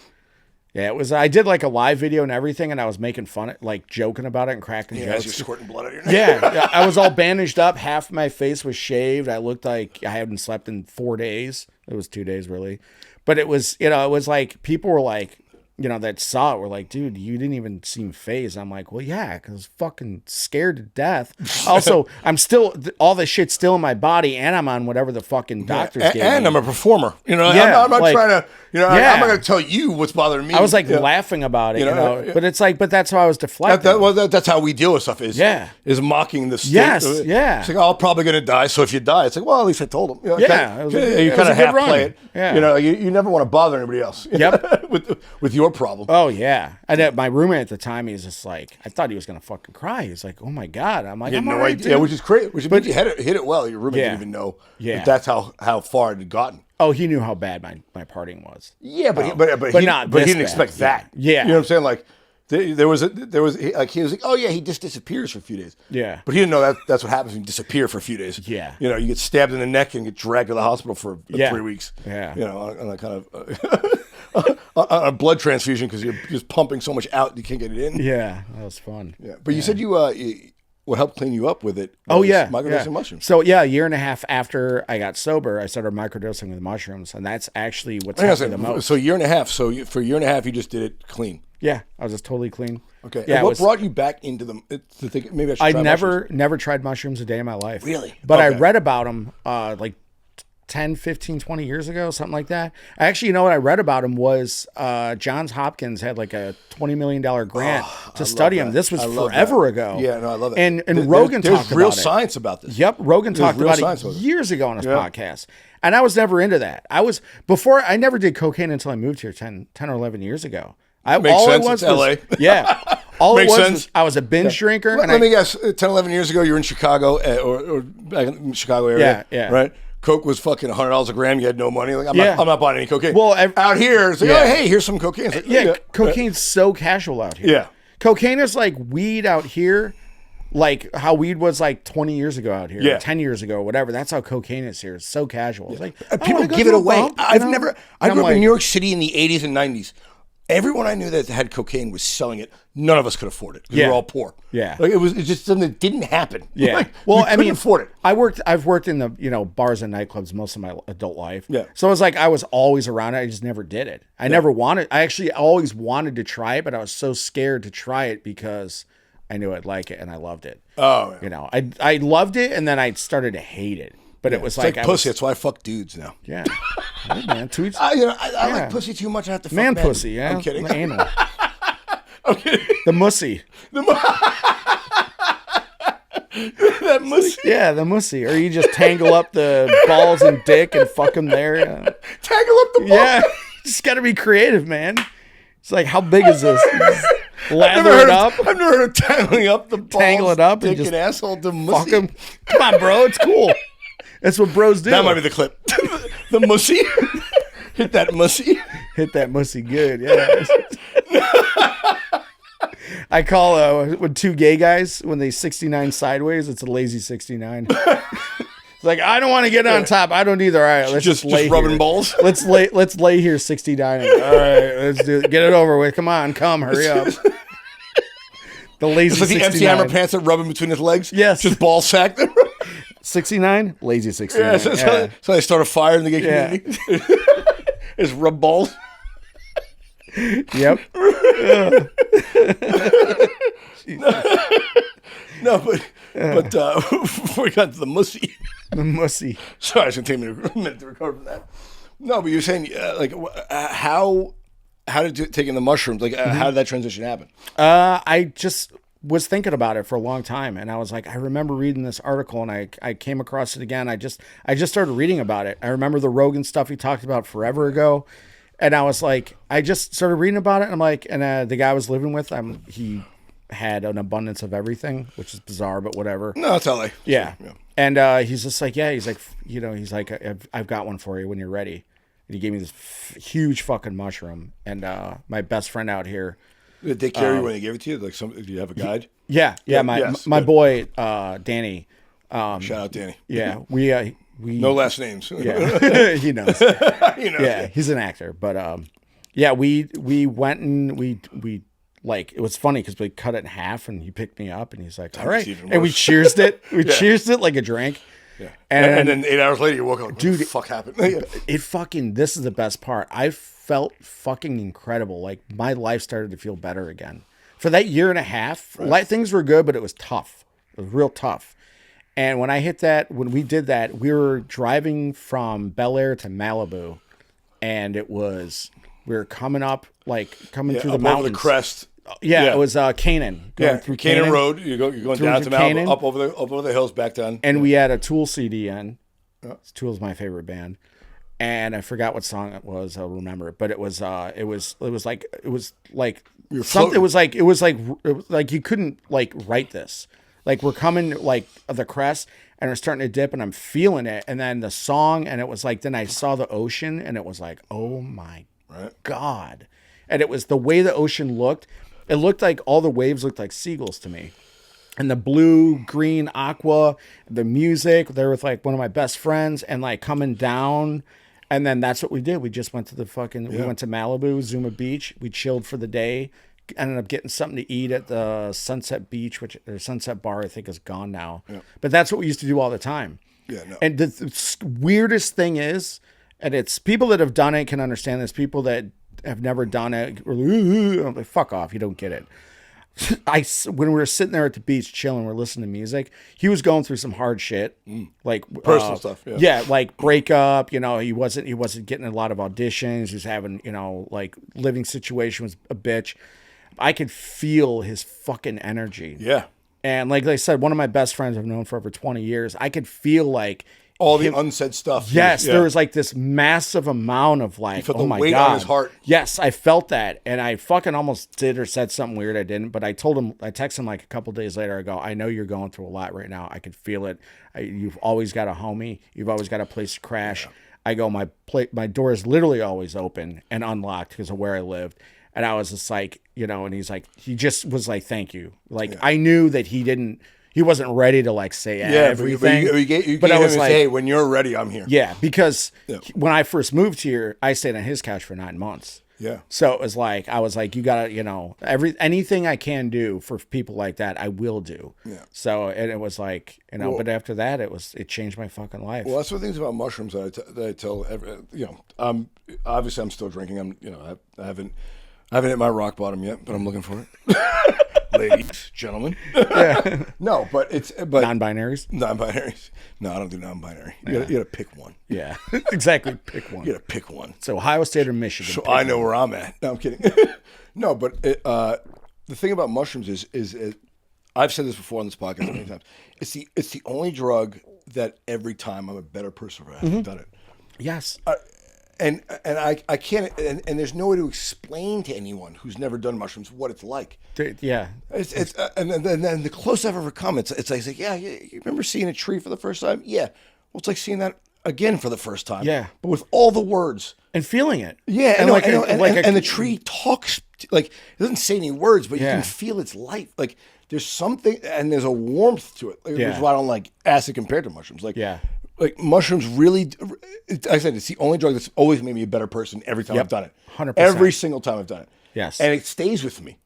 A: Yeah, it was. I did like a live video and everything, and I was making fun, like joking about it and cracking jokes.
B: You're squirting blood out of your neck.
A: Yeah, I was all bandaged up. Half my face was shaved. I looked like I hadn't slept in 4 days. It was 2 days really, but it was, it was like people were like, that saw it were like, dude, you didn't even seem phased. I'm like, well, yeah, because I was fucking scared to death. Also, I'm still, all the shit's still in my body, and I'm on whatever the fucking doctors gave me.
B: And I'm a performer. I'm not trying to, I'm not going to tell you what's bothering me.
A: I was like laughing about it, but it's like, but that's how I was deflecting.
B: That's how we deal with stuff is mocking the state.
A: Yes, yeah.
B: It's like, oh, I'm probably going to die, so if you die, it's like, well, at least I told him.
A: You
B: kind of half play it. Yeah. You never want to bother anybody else.
A: Yep.
B: with your problem.
A: Oh yeah, and my roommate at the time, he was just like, I thought he was gonna fucking cry. He was like, oh my god. I'm like,
B: I'm no idea, which is crazy. But you hit it well. Your roommate didn't even know that's how far it had gotten.
A: Oh, he knew how bad my partying was.
B: Yeah, but he didn't expect that.
A: Yeah,
B: you know what I'm saying? Like there was he was like, oh yeah, he just disappears for a few days.
A: Yeah,
B: but he didn't know that's what happens when you disappear for a few days.
A: Yeah,
B: you get stabbed in the neck and get dragged to the hospital for 3 weeks.
A: Yeah,
B: on a kind of. A blood transfusion because you're just pumping so much out you can't get it in.
A: Yeah, that was fun.
B: Yeah, but you said what helped clean you up with it? Microdosing mushrooms.
A: So a year and a half after I got sober, I started microdosing with mushrooms, and that's actually what's helped me the most.
B: So a year and a half. So for a year and a half, you just did it clean.
A: Yeah, I was just totally clean.
B: Okay. Yeah. And what brought you back into them to think maybe I should?
A: I never tried mushrooms a day in my life.
B: Really?
A: But I read about them like 10, 15, 20 years ago, something like that. Actually, what I read about him was Johns Hopkins had like a $20 million grant to study him. This was forever ago.
B: Yeah, no, I love it.
A: And Rogan talked about it.
B: There's real science about this.
A: Yep, Rogan talked about it years ago on his podcast. And I was never into that. I never did cocaine until I moved here 10 or 11 years ago.
B: Makes sense. It's LA.
A: Yeah. All it was I a binge drinker.
B: Let me guess, 10, 11 years ago, you were in Chicago or back in the Chicago area.
A: Yeah.
B: Right? Coke was fucking $100 a gram. You had no money. Like, I'm not buying any cocaine.
A: Well,
B: out here, it's like, oh, hey, here's some cocaine. It's like,
A: cocaine's so casual out here.
B: Yeah.
A: Cocaine is like weed out here, like how weed was like 20 years ago out here, 10 years ago, whatever. That's how cocaine is here. It's so casual. It's like,
B: people give it away. I grew up in New York City in the 80s and 90s. Everyone I knew that had cocaine was selling it. None of us could afford it because we were all poor.
A: Yeah,
B: like it's just something that didn't happen.
A: Yeah,
B: like, I couldn't afford it.
A: I've worked in the bars and nightclubs most of my adult life.
B: Yeah,
A: so it's like I was always around it. I just never did it. I actually always wanted to try it, but I was so scared to try it because I knew I'd like it and I loved it.
B: Oh, yeah.
A: I loved it and then I started to hate it. But it was
B: it's like pussy. That's why I fuck dudes now.
A: Yeah. Hey, man.
B: I like pussy too much. I have to fuck
A: man pussy, yeah.
B: I'm kidding.
A: Anal.
B: I'm kidding.
A: The mussy.
B: That mussy?
A: Yeah, the mussy. Or you just tangle up the balls and dick and fuck them there. Yeah.
B: Tangle up the balls?
A: Yeah. Just got to be creative, man. It's like, how big is this? Lather it up.
B: I've never heard of tangling up the balls.
A: Tangle it up
B: dick
A: and just
B: and asshole to mussy.
A: fuck them. Come on, bro. It's cool. That's what bros do.
B: That might be the clip. The mussy. Hit that mussy.
A: Hit that mussy good, yeah. I call when two gay guys, when they 69 sideways, it's a lazy 69. It's like, I don't want to get on top. I don't either. All right, let's just lay
B: rubbing
A: here.
B: balls.
A: Let's lay here 69. All right, let's do it. Get it over with. Come on, hurry up. The lazy
B: it's like 69. The MC Hammer pants that rubbing between his legs.
A: Yes.
B: Just ball sack.
A: 69? Lazy 69.
B: Yeah, so they start a fire in the gay community. Just rub balls.
A: Yep.
B: No, but before we got to the mussy.
A: The mussy.
B: Sorry, it's going to take me a minute to recover from that. No, but you're saying, how did you take in the mushrooms? Like, how did that transition happen?
A: I just was thinking about it for a long time, and I was like, I remember reading this article, and I came across it again. I just started reading about it. I remember the Rogan stuff he talked about forever ago, and I was like, I just started reading about it, and I'm like, and the guy I was living with, he had an abundance of everything, which is bizarre, but whatever.
B: No, it's LA.
A: Yeah. And he's just like, yeah, he's like, I've got one for you when you're ready. And he gave me this huge fucking mushroom, and my best friend out here.
B: Did they carry you when they gave it to you? Like, do you have a guide?
A: Yeah. My boy, Danny.
B: Shout out Danny.
A: Yeah, we
B: no last names.
A: Yeah, he knows. Yeah, he's an actor, but yeah, we went and we like, it was funny because we cut it in half, and he picked me up, and he's like, all right, and we cheersed it. We cheersed it like a drink.
B: Yeah. And then 8 hours later, you woke up, dude, what the fuck happened?
A: This is the best part. I felt fucking incredible. Like, my life started to feel better again. For that year and a half, things were good, but it was tough. It was real tough. And when we did that, we were driving from Bel Air to Malibu, and we were coming through the mountains.
B: Over the crest.
A: Yeah, it was Canaan.
B: Through Canaan Road. You're going down to Malibu, up over the hills, back down.
A: And we had a Tool CD in. Tool's my favorite band. And I forgot what song it was. I'll remember it. But it was like you couldn't like write this. Like, we're coming like the crest, and we're starting to dip, and I'm feeling it. And then the song, and it was like, then I saw the ocean, and it was like, oh my God. And it was the way the ocean looked. It looked like all the waves looked like seagulls to me. And the blue, green, aqua, the music, there was like one of my best friends, and like coming down. And then that's what we did. We just went to we went to Malibu, Zuma Beach. We chilled for the day. Ended up getting something to eat at the Sunset Beach, or Sunset Bar, I think is gone now. Yeah. But that's what we used to do all the time.
B: Yeah, no.
A: And the weirdest thing is, and it's people that have done it can understand this. People that have never done it, I'm like, fuck off, you don't get it. When we were sitting there at the beach chilling, we're listening to music. He was going through some hard shit, like
B: personal stuff.
A: Yeah, like breakup. He wasn't getting a lot of auditions. He was having, like, living situation was a bitch. I could feel his fucking energy.
B: Yeah.
A: And like I said, one of my best friends I've known for over 20 years, I could feel like
B: all the unsaid stuff.
A: Yes, there was like this massive amount of like,
B: oh my God. On his heart.
A: Yes, I felt that. And I fucking almost did or said something weird. I didn't, but I texted him like a couple days later. I go, I know you're going through a lot right now. I could feel it. You've always got a homie. You've always got a place to crash. Yeah. I go, my door is literally always open and unlocked because of where I lived. And I was just like, and he just was like, thank you. Like, I knew that he wasn't ready to like say everything.
B: But I was like, hey, when you're ready, I'm here.
A: Yeah, because when I first moved here, I stayed on his couch for 9 months.
B: Yeah.
A: So it was like, I was like, you gotta, anything I can do for people like that, I will do. Yeah. So, and it was like, but after that, it changed my fucking life.
B: Well, that's one of the things about mushrooms that I tell obviously I'm still drinking. I haven't hit my rock bottom yet, but I'm looking for it. ladies, gentlemen. No, but it's
A: non-binaries.
B: Non-binaries. No, I don't do non-binary. You gotta pick one.
A: Yeah, exactly. Pick one.
B: You gotta pick one.
A: So Ohio State or Michigan.
B: So I know where I'm at. No, I'm kidding. No, but the thing about mushrooms is I've said this before on this podcast many times. It's the only drug that every time I'm a better person for having done it.
A: Yes.
B: And I can't, and there's no way to explain to anyone who's never done mushrooms what it's like.
A: Yeah.
B: It's and then the closest I've ever come, it's like, yeah, you remember seeing a tree for the first time? Yeah. Well, it's like seeing that again for the first time.
A: Yeah.
B: But with all the words.
A: And feeling it.
B: Yeah. And the tree talks, like, it doesn't say any words, but you can feel its life. Like, there's something, and there's a warmth to it. Which is why I don't like acid compared to mushrooms. Like mushrooms really, I said, it's the only drug that's always made me a better person every time I've done it.
A: 100%.
B: Every single time I've done it.
A: Yes.
B: And it stays with me.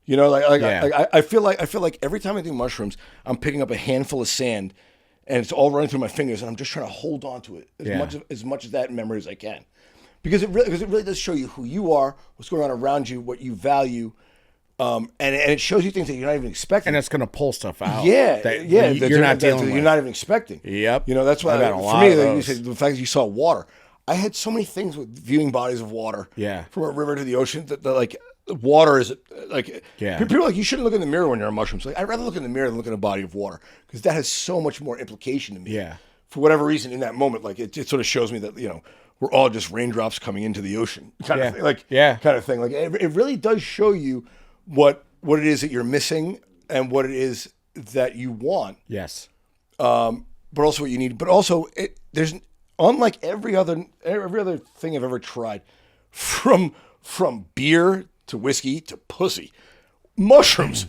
B: You know, I feel like every time I do mushrooms, I'm picking up a handful of sand and it's all running through my fingers and I'm just trying to hold on to it as much of that memory as I can. Because it really does show you who you are, what's going on around you, what you value. And it shows you things that you're not even expecting,
A: and it's going to pull stuff out.
B: You're
A: not dealing with.
B: You're not even expecting.
A: Yep.
B: You know, that's why for me, like you said, the fact that you saw water. I had so many things with viewing bodies of water.
A: Yeah. From
B: a river to the ocean, that like water is like.
A: Yeah.
B: People are like, you shouldn't look in the mirror when you're on mushrooms. Like, I'd rather look in the mirror than look at a body of water because that has so much more implication to me.
A: Yeah.
B: For whatever reason, in that moment, like it sort of shows me that we're all just raindrops coming into the ocean, kind of thing. Like kind of thing. Like it really does show you what it is that you're missing and what it is that you want.
A: Yes.
B: But also what you need. But also, there's unlike every other thing I've ever tried, from beer to whiskey to pussy, mushrooms.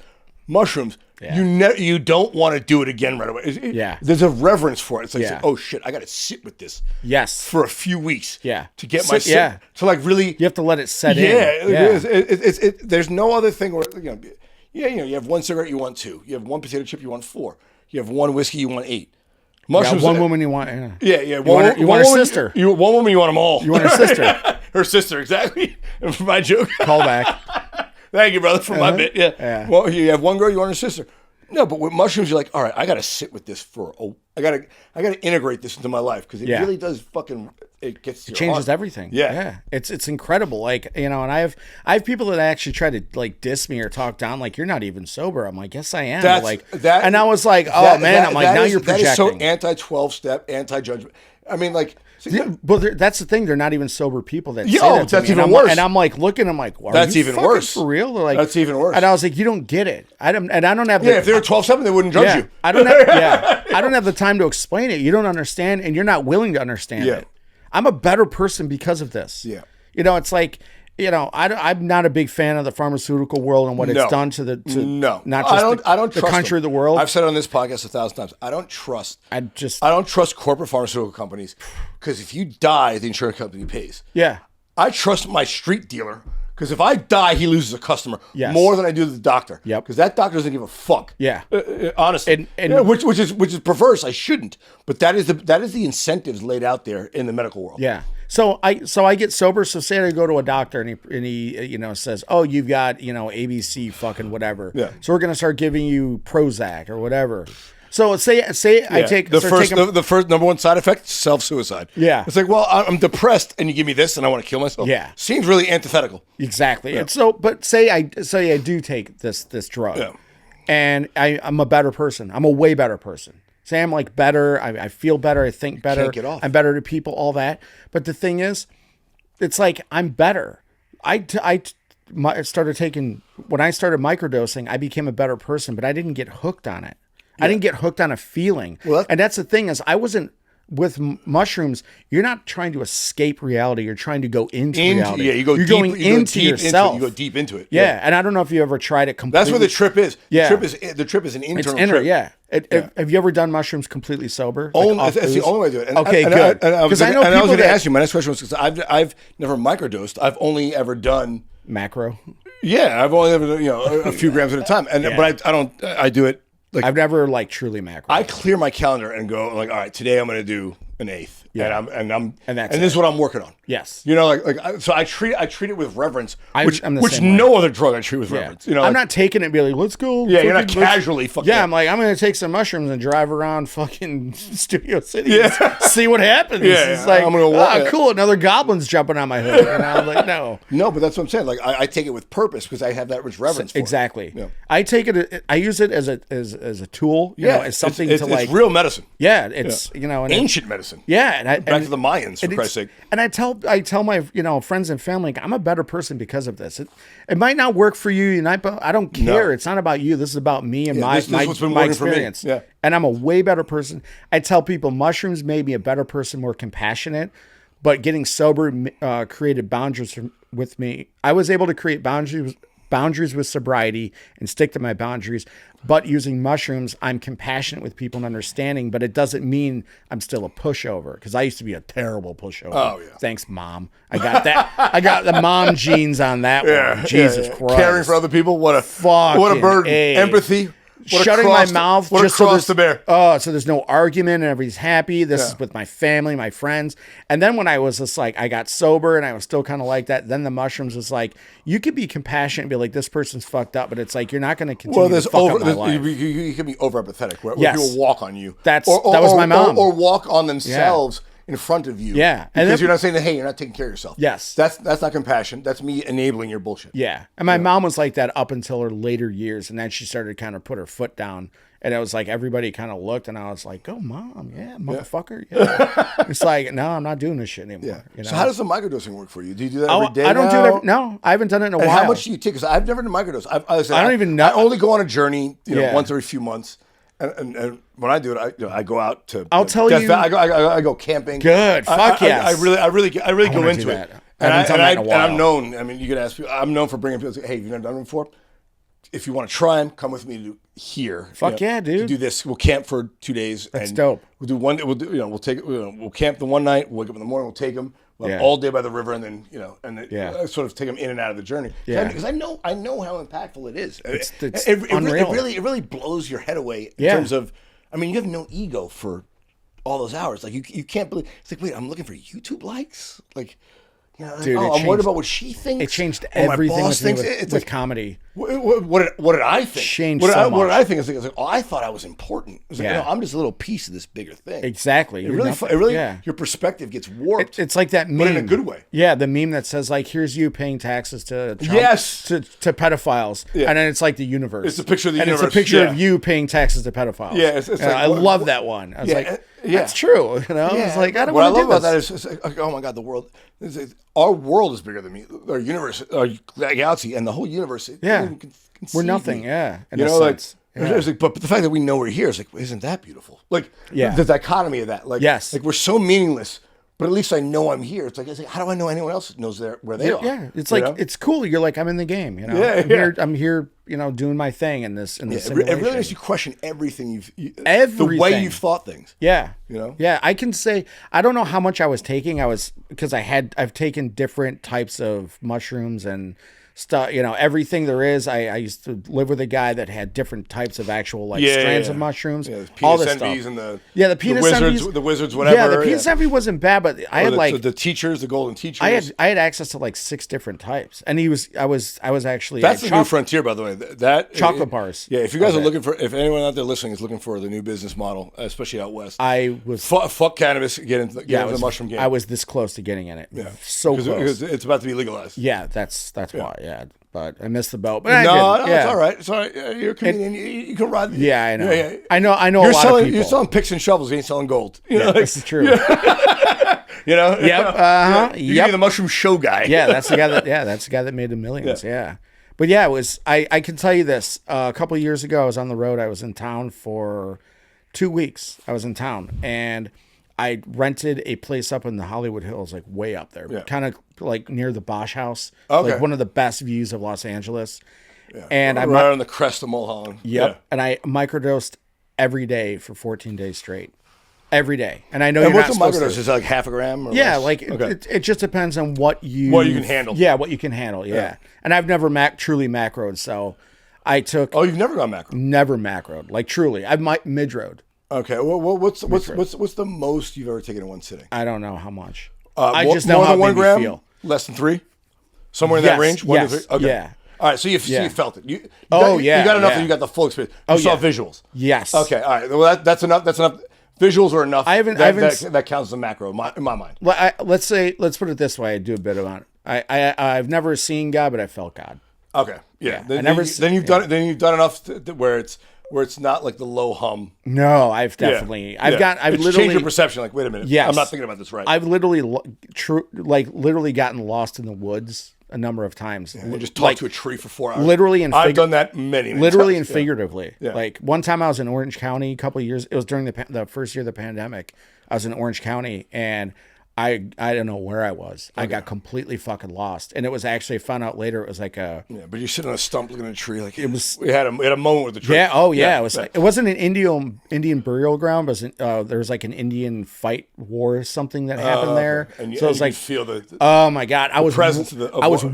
B: Yeah. You don't want to do it again right away. There's a reverence for it. It's like, oh shit, I got to sit with this.
A: Yes.
B: For a few weeks.
A: Yeah.
B: To get my to like really.
A: You have to let it set in.
B: Yeah. There's no other thing where you have one cigarette, you want 2. You have one potato chip, you want 4. You have one whiskey, you want 8.
A: Mushrooms. One woman you want.
B: Yeah.
A: You want her sister.
B: One woman you want them all.
A: You want her sister.
B: Her sister, exactly. And for my joke.
A: Call back.
B: Thank you, brother, for my bit. Yeah. Well, you have one girl, you want her sister. No, but with mushrooms, you're like, all right, I got to sit with this I got to integrate this into my life because it really does it gets to your
A: changes
B: heart.
A: Everything. Yeah. It's incredible. Like, and I have people that actually try to like diss me or talk down, like, you're not even sober. I'm like, yes, I am. And I was like, oh man, I'm like, now you're projecting.
B: That is so anti-12-step, anti-judgment. I mean, like.
A: But that's the thing. They're not even sober people that say
B: that
A: to me.
B: Even worse.
A: And I'm like looking. I'm like, well,
B: that's even worse.
A: For real? They're like,
B: that's even worse.
A: And I was like, you don't get it. I don't have.
B: If they were 12-7, they wouldn't judge you.
A: I don't have the time to explain it. You don't understand, and you're not willing to understand it. I'm a better person because of this.
B: Yeah.
A: It's like. I'm not a big fan of the pharmaceutical world and what it's done to not just the country, the world.
B: I've said it on this podcast 1,000 times. I don't trust corporate pharmaceutical companies because if you die, the insurance company pays.
A: Yeah.
B: I trust my street dealer because if I die, he loses a customer more than I do the doctor.
A: Yep.
B: Because that doctor doesn't give a fuck.
A: Yeah.
B: Honestly, which is perverse. I shouldn't, but that is the incentives laid out there in the medical world.
A: Yeah. So I get sober. So say I go to a doctor and he says, oh, you've got ABC fucking whatever.
B: Yeah.
A: So we're gonna start giving you Prozac or whatever. So say I take
B: the first number one side effect, self-suicide.
A: Yeah.
B: It's like, well, I'm depressed and you give me this and I want to kill myself.
A: Yeah.
B: Seems really antithetical.
A: Exactly. Yeah. And so, but say I do take this drug, and I'm a better person. I'm a way better person. Say I'm like better. I feel better. I think better.
B: Can't get off.
A: I'm better to people. All that. But the thing is, it's like I'm better. I started taking when I started microdosing. I became a better person, but I didn't get hooked on it. Yeah. I didn't get hooked on a feeling.
B: Well,
A: and that's the thing is I wasn't with mushrooms. You're not trying to escape reality. You're trying to go into reality.
B: Yeah, you're going into yourself. You go deep into it.
A: Yeah, and I don't know if you ever tried it completely.
B: That's where the trip is.
A: Yeah.
B: The trip is an internal trip.
A: Yeah. Have you ever done mushrooms completely sober?
B: That's the only way to do it.
A: Okay, good.
B: Because I was going to ask you. My next question was because I've never microdosed. I've only ever done
A: macro.
B: Yeah, I've only ever a few grams at a time, but I don't. I do it.
A: Like, I've never truly macro.
B: I clear my calendar and go like, all right, today I'm going to do an eighth.
A: Yeah.
B: And
A: that's
B: this is what I'm working on.
A: Yes.
B: You know, so I treat it with reverence, which
A: I'm the same way.
B: no other drug I treat with reverence. You know,
A: I'm not taking it and be like, let's go.
B: Yeah, you're not casually fucking.
A: Yeah, I'm like, I'm going to take some mushrooms and drive around fucking Studio City and see what happens. It's like,
B: I'm gonna walk
A: cool, another goblin's jumping on my hood. And I'm like, no.
B: No, but that's what I'm saying. Like, I take it with purpose because I have that rich reverence for
A: exactly.
B: it. Yeah.
A: I take it, I use it as a tool, you know, as something
B: it's real medicine.
A: Yeah, it's, you know. And
B: ancient medicine.
A: Yeah.
B: Back to the Mayans, for Christ's sake.
A: And I tell my, you know, friends and family, I'm a better person because of this. It might not work for you, and I don't care. No. It's not about you. This is about me and my experience.
B: Yeah.
A: And I'm a way better person. I tell people mushrooms made me a better person, more compassionate, but getting sober created boundaries with me. I was able to create boundaries with sobriety and stick to my boundaries, but using mushrooms, I'm compassionate with people and understanding, but it doesn't mean I'm still a pushover, because I used to be a terrible pushover.
B: Oh, yeah.
A: Thanks, Mom. I got that. I got the mom genes on that one. Jesus Christ.
B: Caring for other people, what a burden. Empathy.
A: Shutting my mouth
B: just to bear.
A: So there's no argument and everybody's happy. This is with my family, my friends. And then when I was just like, I got sober and I was still kind of like that. Then the mushrooms was like, you could be compassionate and be like, this person's fucked up, but it's like, you're not going to continue to fuck up my life.
B: You can be over empathetic, where
A: yes.
B: people walk on you.
A: That was my mom.
B: Or walk on themselves. Yeah. In front of you, because you're not saying that. Hey, you're not taking care of yourself.
A: Yes,
B: that's not compassion. That's me enabling your bullshit.
A: Yeah, and my mom was like that up until her later years, and then she started to kind of put her foot down, and it was like everybody kind of looked, and I was like, "Go, Mom, motherfucker." Yeah. It's like, no, I'm not doing this shit anymore.
B: Yeah.
A: You know?
B: So how does the microdosing work for you? Do you do that every day?
A: I don't do it. No, I haven't done it in a while.
B: How much do you take? Because I've never done microdose. I
A: don't even know.
B: I only go on a journey, once every few months. And when I do it, I go out to.
A: I'll tell you.
B: I go camping.
A: Good. Fuck yes.
B: I really go into it.
A: And
B: I'm known. I mean, you could ask people. I'm known for bringing people. Hey, have you never done it before? If you want to try them, come with me to here.
A: Fuck yeah, dude.
B: To do this. We'll camp for 2 days.
A: That's dope.
B: We'll do one. We'll take. We'll camp the one night. We'll wake up in the morning. We'll take them. We'll have all day by the river, and then sort of take them in and out of the journey.
A: Yeah.
B: Because I know how impactful it is.
A: It's
B: unreal. It really blows your head away in terms of. I mean, you have no ego for all those hours. Like you can't believe. It's like, wait, I'm looking for YouTube likes. Like, dude, I'm worried about what she thinks.
A: It changed everything with comedy.
B: What did I think?
A: Changed
B: what
A: so much.
B: What did I think? It's like, I thought I was important. It's like, I'm just a little piece of this bigger thing.
A: Exactly.
B: Your perspective gets warped.
A: It's like that meme,
B: but in a good way.
A: Yeah, the meme that says like, "Here's you paying taxes to Trump, to pedophiles," and then it's like the universe.
B: It's a picture of the universe.
A: It's a picture of you paying taxes to pedophiles.
B: Yeah, it's like,
A: I love that one. I was like, that's true. It's like, I don't want to do this. What I love about that
B: is, oh my God, the world. Our world is bigger than me. Our universe, our galaxy, and the whole universe.
A: We're nothing. Yeah,
B: in a sense. But the fact that we know we're here is like, isn't that beautiful? Like, the dichotomy of that. Like, like we're so meaningless, but at least I know I'm here. It's like, how do I know anyone else knows where they are?
A: Yeah, it's like it's cool. You're like, I'm in the game. I'm here. Doing my thing in this simulation.
B: It really makes you question everything the way you've thought things.
A: Yeah, Yeah, I can say I don't know how much I was taking. Because I've taken different types of mushrooms and stuff, everything there is. I used to live with a guy that had different types of actual strands of mushrooms.
B: Yeah,
A: all this
B: envies
A: stuff.
B: And
A: the penis envies,
B: the wizards, whatever.
A: Yeah, the penis envy wasn't bad, but I had
B: the teachers, the golden teachers.
A: I had access to like 6 different types, and I was actually
B: that's the new frontier, by the way. That
A: chocolate bars.
B: Yeah, if you guys are looking for, if anyone out there listening is looking for the new business model, especially out west,
A: I was
B: fuck cannabis, get into the mushroom game.
A: I was this close to getting in it.
B: Yeah,
A: so close.
B: Because it's about to be legalized.
A: Yeah, that's why. Yeah. But I missed the boat. But
B: it's all right. It's all right. You're a comedian. You can ride.
A: Yeah, I know.
B: Yeah.
A: I know. You're a lot of people.
B: You're selling picks and shovels. You ain't selling gold.
A: This is true.
B: Yep. You're the mushroom show guy.
A: Yeah, that's the guy that. Yeah, that's the guy that made the millions. Yeah. But yeah, it was. I can tell you this. A couple of years ago, I was on the road. I was in town for 2 weeks. I was in town and I rented a place up in the Hollywood Hills, like way up there, kind of like near the Bosch House, like one of the best views of Los Angeles.
B: Yeah.
A: And
B: right on the crest of Mulholland.
A: Yep. Yeah. And I microdosed every day for 14 days straight. Every day. And I know
B: you're
A: not supposed to.
B: What's the microdose? Is it like half a gram? Or
A: less?
B: Like
A: it just depends on what you
B: can handle.
A: Yeah, what you can handle. Yeah. And I've never truly macroed, so I took.
B: Oh, you've never gone macro?
A: Never macroed, like truly. I've mid-road.
B: Okay. Well, what's the most you've ever taken in one sitting?
A: I don't know how much.
B: I just know how it made me feel. Less than 3? Somewhere in that range? 1 to 3? Okay.
A: Yeah.
B: All right, so you felt it. You
A: yeah.
B: You got enough that you got the full experience. You saw visuals.
A: Yes.
B: Okay, all right. Well, that's enough. That's enough. Visuals are enough. That counts as a macro in my mind.
A: Well, let's put it this way. I do a bit of it. I've never seen God, but I felt God.
B: Okay, yeah. Then you've done it. Then you've done enough where it's not like the low hum.
A: No, I've definitely. I've literally
B: changed your perception. Like, wait a minute.
A: Yes.
B: I'm not thinking about this right.
A: I've literally literally gotten lost in the woods a number of times.
B: And just talk to a tree for 4 hours.
A: Literally and
B: I've done that many
A: literally
B: times.
A: And figuratively. Yeah. Like one time I was in Orange County a couple of years. It was during the first year of the pandemic. I was in Orange County and I don't know where I was. Okay. I got completely fucking lost, and it was actually found out later. It was like a
B: But you're sitting on a stump looking at a tree. Like
A: it was.
B: We had a moment with the tree.
A: Yeah. Oh yeah. It was. Like, it wasn't an Indian burial ground. But there was like an Indian fight war or something that happened there.
B: And
A: so it was like
B: feel the
A: oh my god. I was
B: presence
A: I was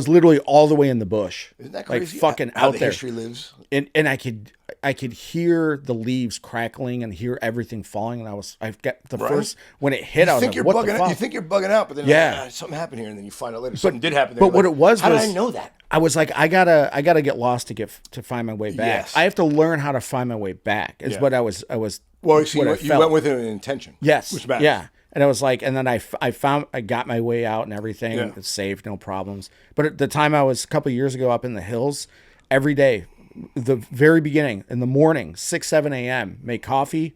A: literally all the way in the bush.
B: Isn't that crazy?
A: Like fucking
B: how
A: out
B: the
A: there.
B: History lives.
A: And I could hear the leaves crackling and hear everything falling. And I got the first when it hit. I was like, what the fuck?
B: You think you're bugging out, but then something happened here, and then you find out later something did happen.
A: But what it was
B: how did I know that?
A: I was like, I gotta get lost to find my way back.
B: Yes.
A: I have to learn how to find my way back. Is what I was.
B: Well, you went with an intention.
A: Yes.
B: Which matters.
A: Yeah. And I was like, and then I got my way out and everything. Yeah. It's safe, no problems. But at the time I was a couple of years ago up in the hills, every day, the very beginning in the morning, 6, 7 a.m., make coffee,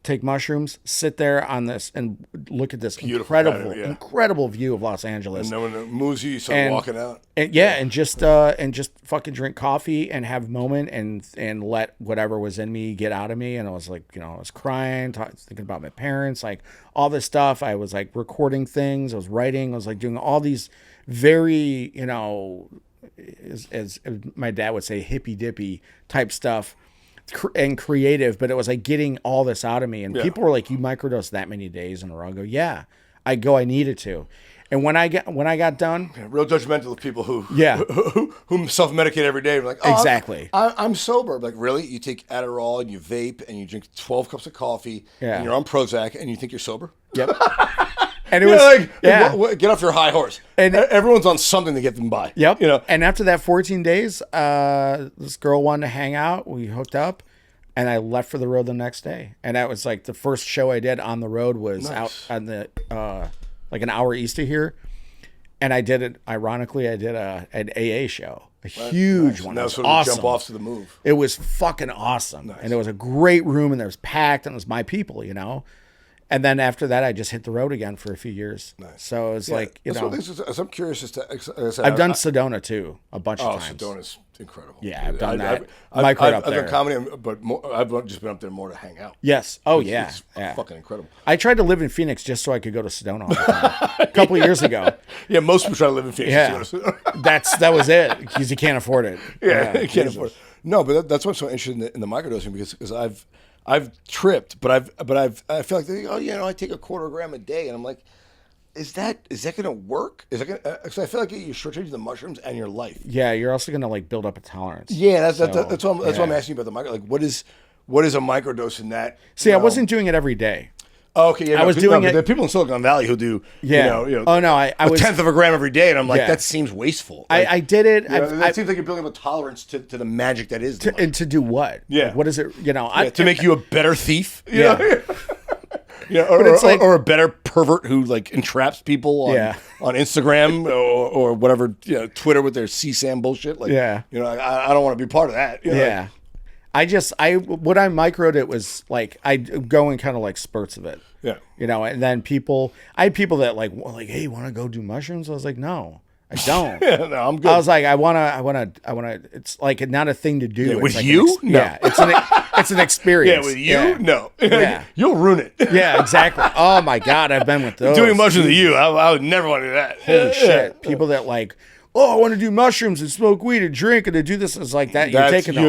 A: take mushrooms, sit there on this and look at this incredible view of Los Angeles.
B: And then when it moves you start walking out.
A: And just fucking drink coffee and have a moment and let whatever was in me get out of me. And I was like, I was crying, thinking about my parents, like all this stuff. I was like recording things. I was writing. I was like doing all these very, as my dad would say, hippy dippy type stuff and creative, but it was like getting all this out of me. And people were like, you microdosed that many days in a row. I go, I needed to. And when I got done,
B: real judgmental of people who self-medicate every day. Like,
A: exactly.
B: I'm sober. Like, really? You take Adderall and you vape and you drink 12 cups of coffee and you're on Prozac and you think you're sober?
A: Yep. And it was
B: get off your high horse. And everyone's on something to get them by.
A: Yep. And after that 14 days, this girl wanted to hang out. We hooked up, and I left for the road the next day. And that was like the first show I did on the road was out on the like an hour east of here. And I did it. Ironically, I did an AA show, a huge one.
B: That was sort
A: awesome.
B: of jump off to the move.
A: It was fucking awesome, and it was a great room, and it was packed, and it was my people, And then after that, I just hit the road again for a few years. Nice. So it was like,
B: I'm curious as to.
A: I've done Sedona too a bunch of times.
B: Oh, Sedona's incredible.
A: Yeah, I've done that.
B: I've done comedy, but I've just been up there more to hang out.
A: Yes. Oh,
B: it's fucking incredible.
A: I tried to live in Phoenix just so I could go to Sedona all the time. A couple of years ago.
B: Yeah, most people try to live in Phoenix.
A: Yeah, that was it because you can't afford it.
B: Yeah, you can't afford it. No, but that's why I'm so interested in the microdosing because I've tripped, but I feel like I take a quarter gram a day, and I'm like, is that gonna work? Is that gonna? Because I feel like you're shortchanging the mushrooms and your life.
A: Yeah, you're also gonna like build up a tolerance.
B: Yeah, that's why I'm asking you about the micro. Like, what is a microdose in that?
A: See, I wasn't doing it every day.
B: Oh, okay, yeah,
A: I was doing it.
B: There are people in Silicon Valley who do,
A: Oh no, I was
B: 1/10 of a gram every day, and I'm like, that seems wasteful. Like,
A: I did it.
B: That seems like you're building up a tolerance to the magic that is.
A: And to do what?
B: Yeah.
A: Like, what is it?
B: To make you a better thief.
A: Yeah.
B: Or a better pervert who like entraps people on Instagram or whatever, Twitter with their CSAM bullshit. Like, I don't want to be part of that.
A: Yeah. What I microed it was like I go in kind of like spurts of it.
B: Yeah.
A: And then I had people that like, hey, want to go do mushrooms? I was like, no, I don't.
B: No, I'm good.
A: I was like, I wanna. It's like not a thing to do.
B: Yeah, with
A: like
B: you? No.
A: Yeah, it's an experience.
B: Yeah, with you? No. Yeah. You'll ruin it.
A: Yeah, exactly. Oh my God, I've been with those.
B: Doing mushrooms with you, I would never want to do that.
A: Holy shit. People that like, I want to do mushrooms and smoke weed and drink and to do this. It's like that.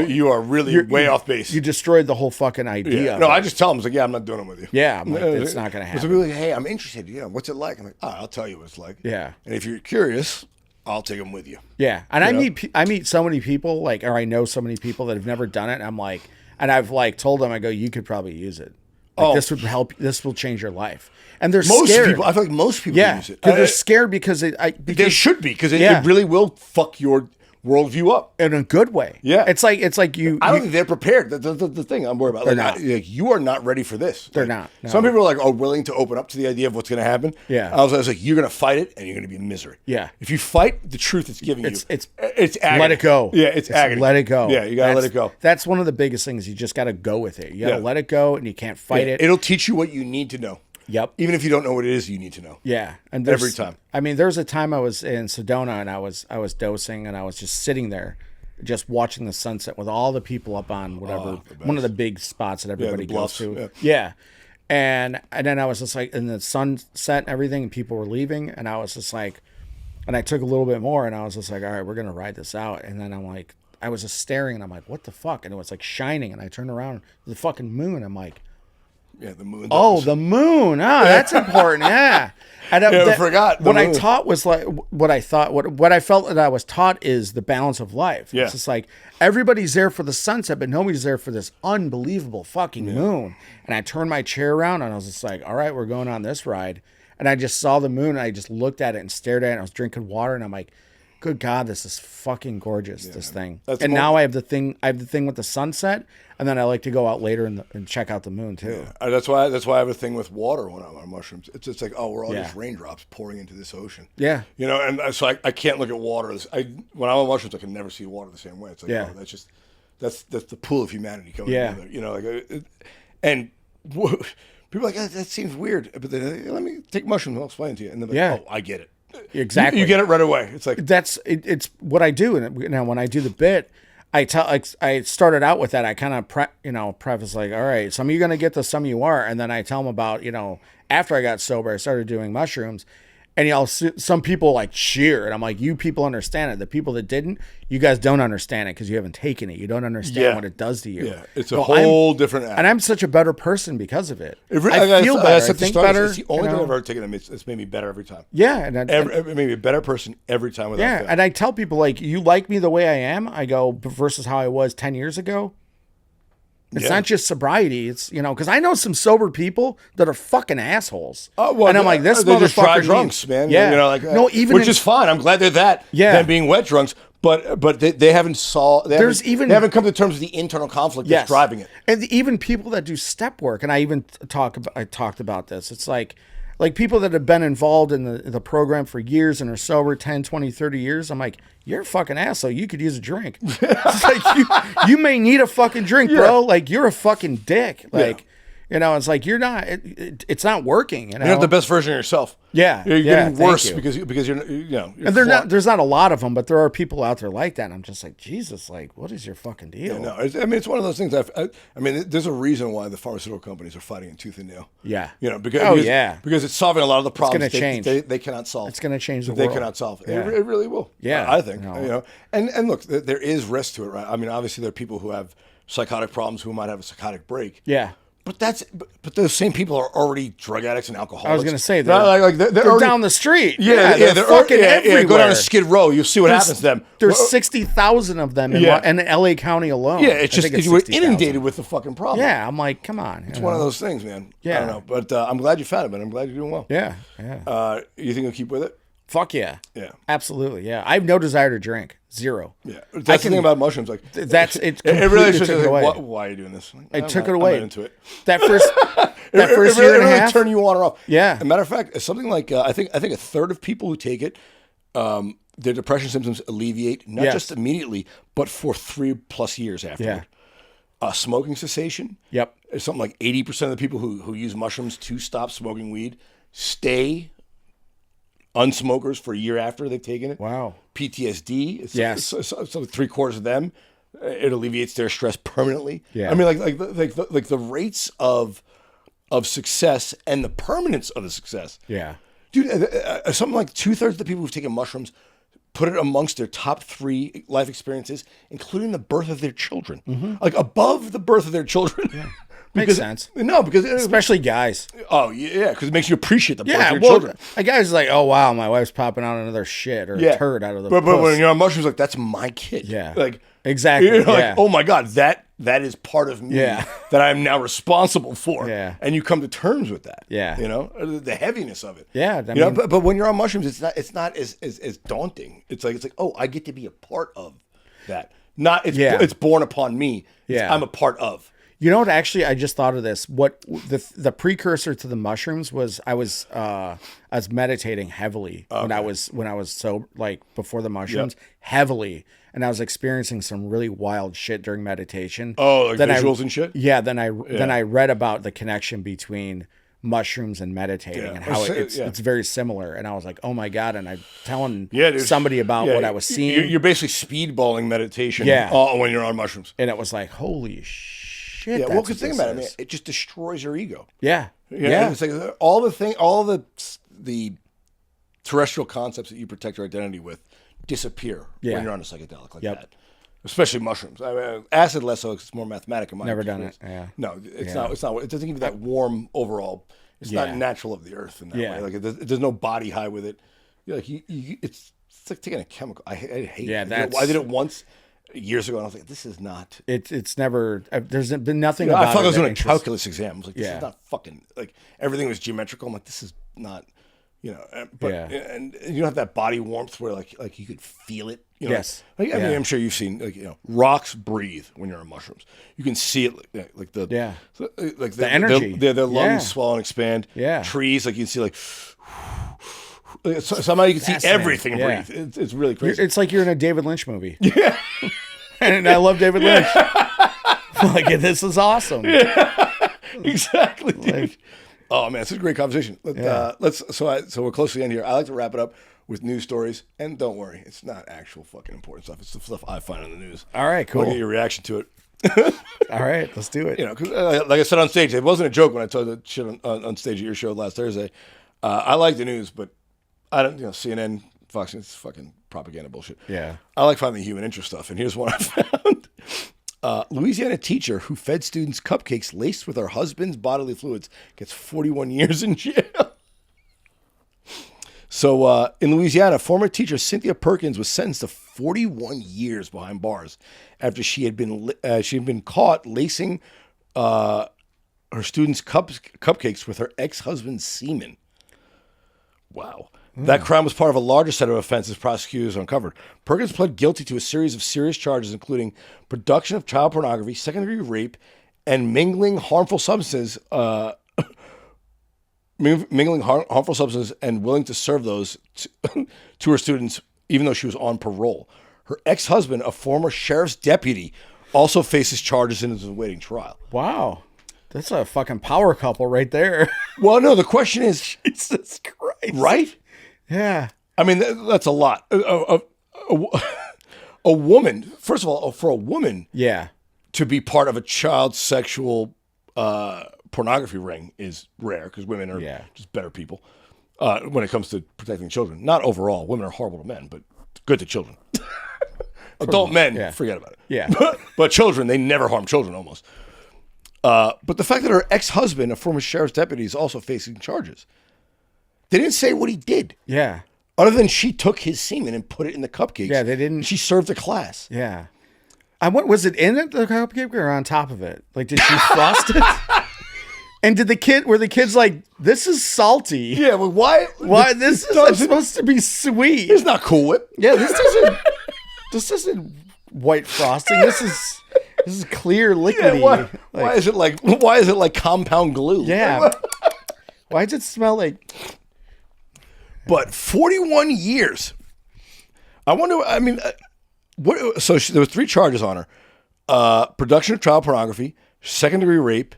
B: You are really way off base.
A: You destroyed the whole fucking idea.
B: Yeah. No, I just tell them, I'm like, I'm not doing it with you.
A: Yeah, I'm like, it's not going to happen.
B: So people are like, hey, I'm interested. What's it like? I'm like, I'll tell you what it's like.
A: Yeah.
B: And if you're curious, I'll take them with you.
A: Yeah. And I meet so many people, or I know so many people that have never done it. And I'm like, And I've like told them, I go, you could probably use it. Like, this would help. This will change your life. And they're scared.
B: People, I feel like most people use it.
A: Because they're scared because
B: they should be, because it really will fuck your worldview up
A: in a good way.
B: Yeah,
A: it's like you.
B: I don't think they're prepared. The thing I'm worried about, like you are not ready for this.
A: They're
B: like,
A: not. No.
B: Some people are like, willing to open up to the idea of what's going to happen.
A: Yeah,
B: I was like, you're going to fight it, and you're going to be in misery.
A: Yeah,
B: if you fight the truth it's giving you, it's agony.
A: Let it go.
B: Yeah, it's agony.
A: Let it go.
B: Yeah, you got to let it go.
A: That's one of the biggest things. You just got to go with it. You got to let it go, and you can't fight it.
B: It'll teach you what you need to know.
A: Yep.
B: Even if you don't know what it is, you need to know.
A: Yeah, and
B: every time.
A: I mean, there was a time I was in Sedona, and I was dosing, and I was just sitting there, just watching the sunset with all the people up on whatever one of the big spots that everybody goes to. Yeah. And then I was just like, and the sun set and everything, and people were leaving, and I was just like, and I took a little bit more, and I was just like, all right, we're gonna ride this out. And then I'm like, I was just staring, and I'm like, what the fuck? And it was like shining, and I turned around, the fucking moon. I'm like,
B: yeah, the moon.
A: Oh, the moon. Oh, that's important. Yeah. And
B: I forgot.
A: What I taught was like what I thought. What I felt that I was taught is the balance of life.
B: Yeah.
A: It's just like everybody's there for the sunset, but nobody's there for this unbelievable fucking moon. And I turned my chair around, and I was just like, all right, we're going on this ride. And I just saw the moon, and I just looked at it and stared at it, and I was drinking water, and I'm like, good God, this is fucking gorgeous, this thing. And now I have the thing with the sunset, and then I like to go out later and check out the moon too.
B: Yeah. That's why I have a thing with water when I'm on mushrooms. It's just like, we're all just raindrops pouring into this ocean.
A: Yeah.
B: You know, and so I can't look at water. When I'm on mushrooms, I can never see water the same way. It's like, that's the pool of humanity coming together. You know, and people are like, that seems weird. But then let me take mushrooms and I'll explain it to you. And they're like, I get it.
A: Exactly.
B: You get it right away. It's like
A: it's what I do. And now when I do the bit, I started out with that. I kind of preface like, all right, some of you are gonna get this, some of you are, and then I tell them about, after I got sober, I started doing mushrooms, and some people like cheer, and I'm like, you people understand it. The people that didn't, you guys don't understand it because you haven't taken it. You don't understand what it does to you.
B: Yeah, it's a whole different act.
A: And I'm such a better person because of it. I feel better. I think better.
B: It's the only time I've ever taken them. It's made me better every time.
A: Yeah, and
B: it made me a better person every time. Without fail.
A: And I tell people, like, you like me the way I am. I go versus how I was 10 years ago. It's not just sobriety. It's, because I know some sober people that are fucking assholes. And I'm like, this
B: they're
A: motherfucker
B: just dry drunks, man.
A: Yeah.
B: Which is fine. I'm glad they're that than being wet drunks. But they haven't solved. They haven't come to terms with the internal conflict that's driving it.
A: And even people that do step work, and I talked about this. It's like people that have been involved in the program for years and are sober 10, 20, 30 years. I'm like, you're a fucking asshole. You could use a drink. It's like you may need a fucking drink, bro. Like, you're a fucking dick. Like, it's like you're not. It's not working.
B: You're not the best version of yourself.
A: Yeah,
B: you're getting worse because you're
A: and there's not a lot of them, but there are people out there like that. And I'm just like, Jesus, like, what is your fucking deal?
B: Yeah, it's one of those things. There's a reason why the pharmaceutical companies are fighting in tooth and nail.
A: Yeah,
B: because it's solving a lot of the problems
A: it's gonna change.
B: They cannot solve.
A: It's going to change the world.
B: They cannot solve it.
A: Yeah.
B: It really will.
A: Yeah,
B: I think. And look, there is risk to it, right? I mean, obviously there are people who have psychotic problems who might have a psychotic break.
A: Yeah.
B: But those same people are already drug addicts and alcoholics.
A: I was going to say
B: they're already
A: down the street.
B: They're
A: fucking everywhere.
B: Go down to Skid Row, you'll see what happens to them.
A: There's 60,000 of them in LA County alone.
B: Yeah, it's just we're inundated with the fucking problem.
A: Yeah, I'm like, come on.
B: It's one of those things, man.
A: Yeah,
B: I don't know, but I'm glad you found it, man. I'm glad you're doing well.
A: Yeah.
B: You think you'll keep with it?
A: Fuck yeah.
B: Yeah.
A: Absolutely. Yeah. I have no desire to drink. Zero.
B: Yeah. That's the thing about mushrooms. Like,
A: it
B: really
A: took it away.
B: Why are you doing this?
A: I took it away.
B: I'm not into it.
A: That first year and a half.
B: Turn you on or off.
A: Yeah.
B: As a matter of fact, something like, I think a third of people who take it, their depression symptoms alleviate, not just immediately, but for 3+ years afterward. Yeah. Smoking cessation.
A: Yep.
B: Something like 80% of the people who use mushrooms to stop smoking weed stay unsmokers for a year after they've taken it.
A: Wow.
B: PTSD.
A: Yes.
B: So 3/4 of them, it alleviates their stress permanently.
A: Yeah.
B: I mean, like the rates of success and the permanence of the success.
A: Yeah.
B: Dude, something like 2/3 of the people who've taken mushrooms put it amongst their top 3 life experiences, including the birth of their children. Mm-hmm. Like above the birth of their children. Yeah.
A: Makes sense.
B: No, because
A: especially guys.
B: Oh yeah, because it makes you appreciate the birth of your
A: well,
B: children.
A: A guy's like, oh wow, my wife's popping out another shit or a turd out of the.
B: But when you're on mushrooms, like that's my kid.
A: Yeah,
B: like
A: exactly.
B: You're like, oh my god, that is part of me that I'm now responsible for.
A: Yeah,
B: and you come to terms with that.
A: Yeah,
B: you know the heaviness of it.
A: Yeah,
B: but when you're on mushrooms, it's not as daunting. It's like oh, I get to be a part of that. It's born upon me. I'm a part of.
A: You know what? Actually, I just thought of this. What the precursor to the mushrooms was? I was meditating heavily when I was so like before the mushrooms heavily, and I was experiencing some really wild shit during meditation.
B: Oh, like visuals and shit.
A: Yeah. Then I read about the connection between mushrooms and meditating and how it's very similar. And I was like, oh my god! And I'm telling somebody about what I was seeing.
B: You're basically speedballing meditation. When you're on mushrooms,
A: and it was like, holy shit.
B: Yeah, well, because think about it, man. It just destroys your ego.
A: Yeah.
B: It's like all the terrestrial concepts that you protect your identity with disappear when you're on a psychedelic like that. Especially mushrooms. I mean, acid less so. It's more mathematic.
A: Never done it. Yeah.
B: No, it's not. It's not. It doesn't give you that warm overall. It's not natural of the earth in that way. Like there's no body high with it. Like it's like taking a chemical. I hate it. I did it once. Years ago, and I was like, "This is not."
A: It's never. There's been nothing. About
B: I thought I was
A: doing
B: a calculus exam. I was like, "This is not fucking like everything was geometrical." I'm like, "This is not," But and you don't have that body warmth where like you could feel it.
A: Yes.
B: Like, I mean, I'm sure you've seen rocks breathe when you're on mushrooms. You can see it like the the
A: energy.
B: Their lungs swell and expand.
A: Yeah.
B: Trees like you can see like. Somehow you can see everything breathe. It's really crazy.
A: It's like you're in a David Lynch movie. Yeah. And I love David Lynch. Like, this is awesome.
B: Yeah. Exactly, dude. Oh man, it's a great conversation. So we're close to the end here. I like to wrap it up with news stories, and don't worry, it's not actual fucking important stuff. It's the stuff I find in the news.
A: All right, cool.
B: I'll get your reaction to it.
A: All right, let's do it.
B: Cause, like I said on stage, it wasn't a joke when I told the shit on stage at your show last Thursday. I like the news, but I don't, CNN, Fox, it's fucking propaganda bullshit.
A: Yeah.
B: I like finding the human interest stuff, and here's one I found. Louisiana teacher who fed students cupcakes laced with her husband's bodily fluids gets 41 years in jail. So in Louisiana, former teacher Cynthia Perkins was sentenced to 41 years behind bars after she had been caught lacing her students' cupcakes with her ex-husband's semen. Wow. That crime was part of a larger set of offenses prosecutors uncovered. Perkins pled guilty to a series of serious charges, including production of child pornography, second-degree rape, and mingling harmful substances. Harmful substances and willing to serve those to her students, even though she was on parole. Her ex-husband, a former sheriff's deputy, also faces charges and is awaiting trial.
A: Wow. That's a fucking power couple right there.
B: Well, no, the question is...
A: Jesus Christ.
B: Right?
A: Yeah.
B: I mean, that's a lot. A woman, first of all, for a woman to be part of a child sexual pornography ring is rare because women are just better people when it comes to protecting children. Not overall. Women are horrible to men, but good to children. Adult men, forget about it.
A: Yeah.
B: But children, they never harm children almost. But the fact that her ex-husband, a former sheriff's deputy, is also facing charges. They didn't say what he did.
A: Yeah.
B: Other than she took his semen and put it in the cupcakes.
A: Yeah, they didn't.
B: She served a class.
A: Yeah. What was it in it, the cupcake, or on top of it? Like, did she frost it? And were the kids like, this is salty?
B: Yeah, well, why?
A: This is supposed to be sweet.
B: It's not Cool Whip.
A: Yeah, this isn't white frosting. This is clear liquidy.
B: Yeah, why is it like compound glue?
A: Yeah. Why does it smell like?
B: But 41 years. I wonder. I mean, what? So there were 3 charges on her: production of child pornography, second-degree rape,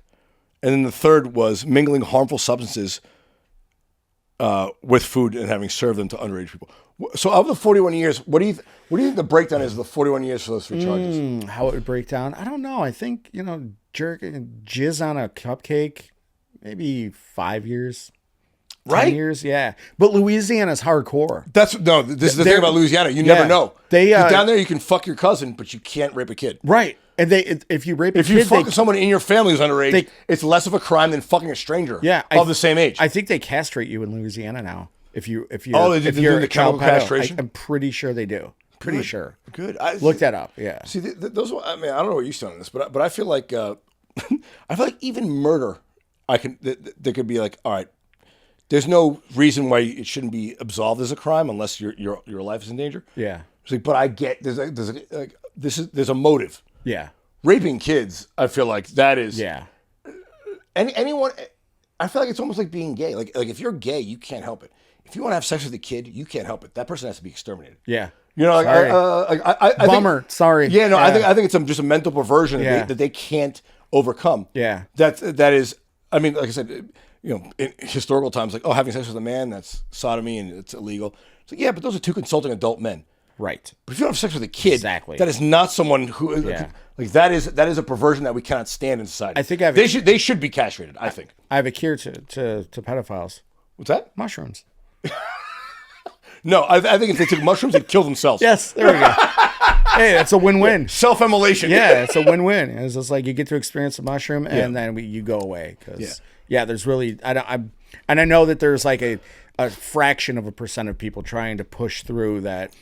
B: and then the third was mingling harmful substances with food and having served them to underage people. So, of the 41 years, what do you think the breakdown is of the 41 years for those 3 charges?
A: How it would break down? I don't know. I think jizz on a cupcake, maybe 5 years.
B: Right?
A: 10 years, yeah. But Louisiana's hardcore.
B: This is the thing about Louisiana. You never know. 'Cause down there you can fuck your cousin, but you can't rape a kid.
A: Right. And if you rape a kid,
B: if you fuck someone in your family who's underage, it's less of a crime than fucking a stranger of the same age.
A: I think they castrate you in Louisiana now. If you're
B: the chemical castration?
A: I'm pretty sure they do. Pretty sure.
B: Good.
A: Look that up. Yeah.
B: See, those. I mean, I don't know what you're saying on this, but I feel like even murder, there could be like, all right, there's no reason why it shouldn't be absolved as a crime unless your life is in danger.
A: Yeah.
B: It's like, but I get there's a motive.
A: Yeah.
B: Raping kids, I feel like that is.
A: Yeah.
B: Anyone, I feel like it's almost like being gay. Like if you're gay, you can't help it. If you want to have sex with a kid, you can't help it. That person has to be exterminated.
A: Yeah.
B: You know, I
A: bummer. Sorry.
B: Yeah, no, yeah. I think it's just a mental perversion that they can't overcome.
A: Yeah.
B: That is. I mean, like I said, you know, in historical times, like, oh, having sex with a man, that's sodomy and it's illegal. It's like, yeah, but those are two consulting adult men.
A: Right.
B: But if you don't have sex with a kid,
A: exactly,
B: that is not someone who like that is a perversion that we cannot stand in society.
A: I think
B: they should be castrated. I think
A: I have a cure to pedophiles.
B: What's that?
A: Mushrooms.
B: No, I think if they took mushrooms, they'd kill themselves.
A: Yes, there we go. Hey, that's a win-win.
B: Yeah, self-immolation.
A: Yeah, it's a win-win. It's just like you get to experience a mushroom and then you go away because there's really I know that there's like a fraction of a percent of people trying to push through that.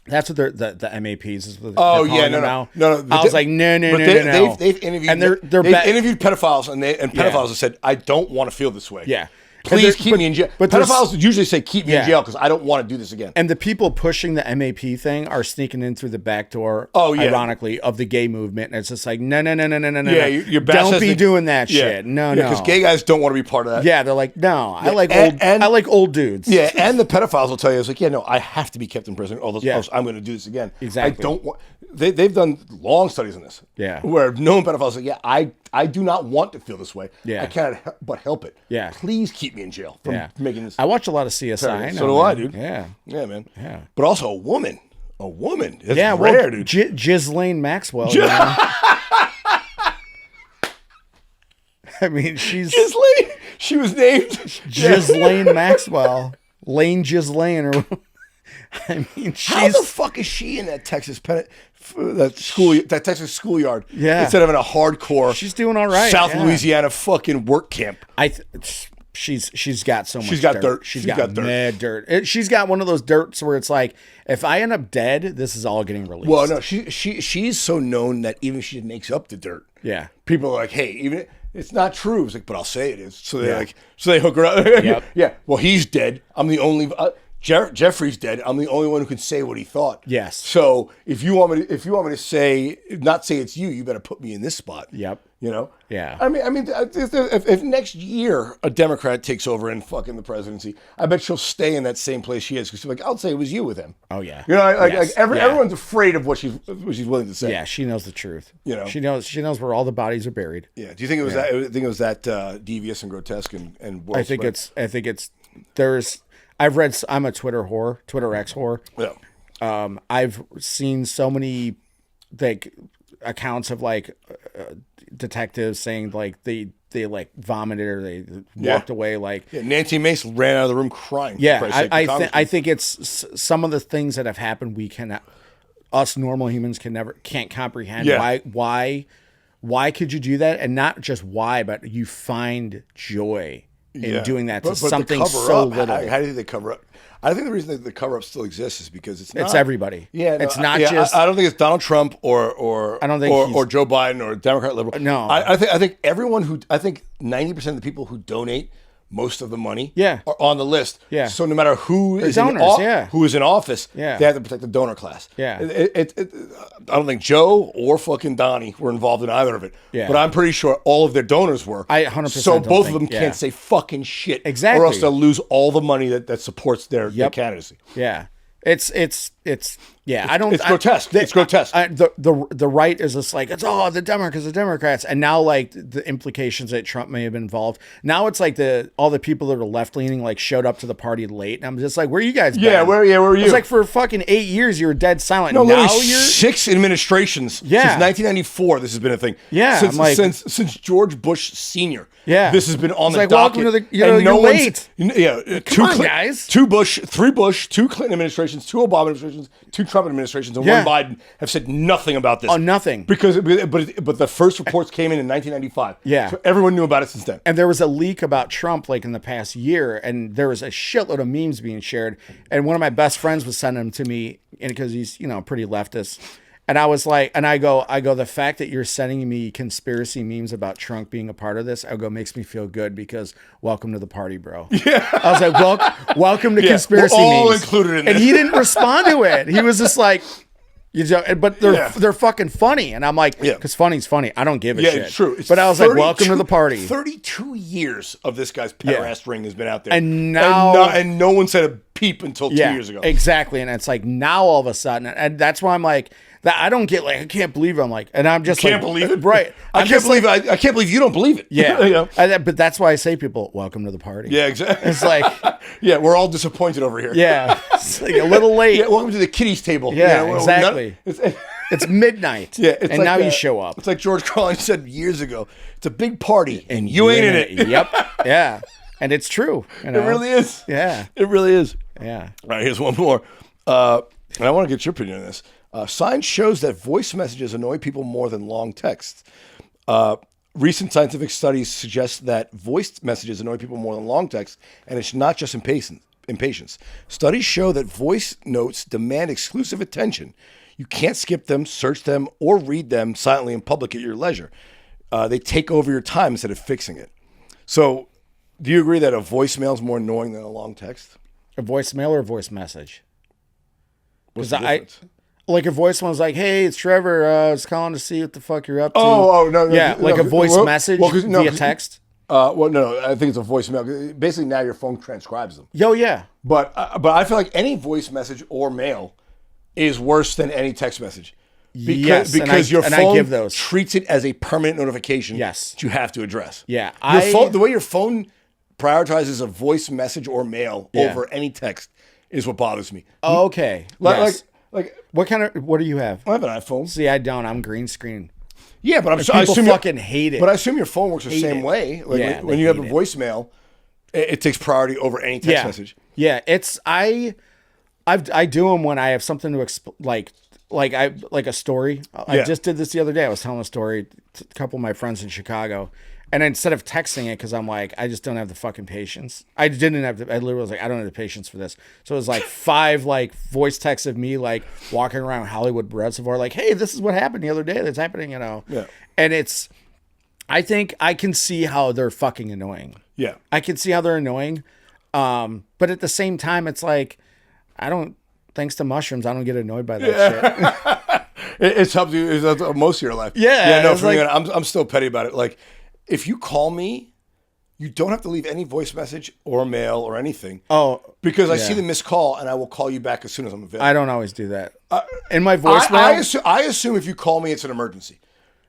A: That's what the MAPs is.
B: No.
A: I was like, no.
B: They've interviewed
A: and they've
B: interviewed pedophiles and pedophiles have said, I don't want to feel this way.
A: Yeah.
B: Please keep me in jail. But pedophiles usually say, keep me in jail because I don't want to do this again.
A: And the people pushing the MAP thing are sneaking in through the back door, ironically, of the gay movement. And it's just like, no.
B: Yeah, you're
A: don't be doing that shit. No.
B: Because gay guys don't want to be part of that.
A: Yeah, they're like, no, I like old dudes.
B: Yeah, and the pedophiles will tell you, it's like, I have to be kept in prison, or else I'm going to do this again.
A: Exactly.
B: I don't want. They've done long studies on this.
A: Yeah.
B: Where known pedophiles are like, I do not want to feel this way.
A: Yeah.
B: I cannot but help it.
A: Yeah.
B: Please keep me in jail from making this.
A: I watch a lot of CSI.
B: So do I, dude.
A: Yeah.
B: Yeah, man.
A: Yeah.
B: But also a woman. That's rare, dude.
A: Ghislaine Maxwell. I mean, she's...
B: Ghislaine? She was named...
A: Ghislaine Maxwell. Lane Ghislaine. I mean,
B: how the fuck is she in that Texas Texas schoolyard?
A: Yeah.
B: Instead of in a hardcore...
A: She's doing all right.
B: South Louisiana fucking work camp.
A: She's got so much
B: She's got dirt.
A: She's got mad dirt. She's got one of those dirts where it's like, if I end up dead, this is all getting released.
B: Well, no, she's so known that even if she makes up the dirt, people are like, hey, even it's not true. It's like, but I'll say it is. So they hook her up.
A: Yep.
B: Yeah. Well, he's dead. I'm the only. Jeffrey's dead. I'm the only one who can say what he thought.
A: Yes.
B: So if you want me to say, not say it's you, you better put me in this spot.
A: Yep.
B: You know.
A: Yeah.
B: I mean, if next year a Democrat takes over and fucking the presidency, I bet she'll stay in that same place she is because she's like, I'll say it was you with him.
A: Oh yeah.
B: You know, everyone's afraid of what she's willing to say.
A: Yeah, she knows the truth.
B: You know,
A: she knows where all the bodies are buried.
B: Yeah. Do you think it was that? I think it was that devious and grotesque and.
A: I think it's. There's. I'm a Twitter X whore.
B: Yeah.
A: I've seen so many like accounts of like detectives saying like they like vomited or they walked away like
B: Nancy Mace ran out of the room crying.
A: Yeah, I think it's some of the things that have happened us normal humans can't comprehend.
B: Yeah.
A: Why could you do that? And not just why, but you find joy in doing that to something so little.
B: How do you think they cover up? I think the reason that the cover up still exists is because it's
A: everybody.
B: Yeah,
A: it's not just.
B: I don't think it's Donald Trump or
A: I don't think
B: or Joe Biden or a Democrat liberal.
A: No,
B: I think everyone who 90% of the people who donate most of the money are on the list.
A: Yeah.
B: So no matter who is in office, they have to protect the donor class.
A: Yeah.
B: I don't think Joe or fucking Donnie were involved in either of it.
A: Yeah.
B: But I'm pretty sure all of their donors were.
A: I 100%.
B: So both of them can't say fucking shit.
A: Exactly.
B: Or else they'll lose all the money that supports their candidacy.
A: Yeah. Yeah, I don't.
B: It's grotesque. It's grotesque.
A: The right is just like, it's the Democrats, and now like the implications that Trump may have been involved. Now it's like all the people that are left leaning like showed up to the party late, and I'm just like, where are you guys?
B: Yeah,
A: been?
B: where were you?
A: It's like for fucking 8 years you were dead silent.
B: No,
A: now
B: literally
A: you're
B: 6 administrations since 1994. This has been a thing.
A: Yeah,
B: since George Bush Senior.
A: Yeah,
B: this has been on the
A: like,
B: docket.
A: Welcome to you're late.
B: Come
A: on, guys.
B: 2 Bush, 3 Bush, 2 Clinton administrations, 2 Obama administrations, 2 Trump administrations, and 1 Biden have said nothing about this.
A: Oh, nothing.
B: But the first reports came in 1995.
A: Yeah,
B: so everyone knew about it since then.
A: And there was a leak about Trump like in the past year, and there was a shitload of memes being shared. And one of my best friends was sending them to me, and because he's pretty leftist. And I was like, and I go, the fact that you're sending me conspiracy memes about Trump being a part of this, I go, makes me feel good because welcome to the party, bro. Yeah. I was like, welcome to conspiracy
B: we're all
A: memes.
B: Included in this.
A: And he didn't respond to it. He was just like, but they're fucking funny. And I'm like, because funny's funny. I don't give a shit. Yeah, it's true. But I was like, welcome to the party.
B: 32 years of this guy's pederast ring has been out there.
A: And now.
B: And no one said a peep until 2 years ago.
A: Exactly. And it's like now all of a sudden, and that's why I'm like, that I don't get like, I can't believe it. I'm like, and I'm just
B: can't believe it,
A: right?
B: I can't believe you don't believe it.
A: Yeah, but that's why I say people welcome to the party.
B: Yeah, exactly.
A: It's like,
B: we're all disappointed over here.
A: Yeah, it's like a little late.
B: Yeah, welcome to the kiddies table.
A: Yeah, exactly. It's midnight. Yeah, and now you show up.
B: It's like George Carlin said years ago. It's a big party, and you ain't in it.
A: Yep. Yeah, and it's true.
B: It really is.
A: Yeah,
B: it really is.
A: Yeah.
B: All right, here's one more, and I want to get your opinion on this. Science shows that voice messages annoy people more than long texts. Recent scientific studies suggest that voice messages annoy people more than long texts, and it's not just impatience. Studies show that voice notes demand exclusive attention. You can't skip them, search them, or read them silently in public at your leisure. They take over your time instead of fixing it. So, do you agree that a voicemail is more annoying than a long text?
A: A voicemail or a voice message?
B: What's the difference?
A: Like a voicemail's like, hey, it's Trevor. I was calling to see what the fuck you're up to.
B: No.
A: Yeah, like a voice message via text.
B: No, I think it's a voicemail. Basically, now your phone transcribes them.
A: Yo, yeah.
B: But I feel like any voice message or mail is worse than any text message. Because your phone treats it as a permanent notification that you have to address.
A: Yeah.
B: The way your phone prioritizes a voice message or mail over any text is what bothers me.
A: Oh, okay. Like what do you have?
B: I have an iPhone.
A: See, I don't. I'm green screen.
B: Yeah, but
A: I assume fucking hate it.
B: But I assume your phone works the same way. Like when you have a voicemail, it takes priority over any text message.
A: Yeah, it's I do them when I have something to like a story. I just did this the other day. I was telling a story to a couple of my friends in Chicago. And instead of texting it, because I'm like, I just don't have the fucking patience. I literally was like, I don't have the patience for this. So it was like 5 like voice texts of me like walking around Hollywood Reservoir, like, hey, this is what happened the other day that's happening, Yeah. And I think I can see how they're fucking annoying.
B: Yeah.
A: I can see how they're annoying. But at the same time, it's like, thanks to mushrooms, I don't get annoyed by that shit.
B: It's helped you most of your life.
A: Yeah.
B: No, for me, I'm still petty about it. Like, if you call me, you don't have to leave any voice message or mail or anything.
A: Oh,
B: because I see the missed call and I will call you back as soon as I'm available.
A: I don't always do that. In my voicemail,
B: I assume if you call me, it's an emergency.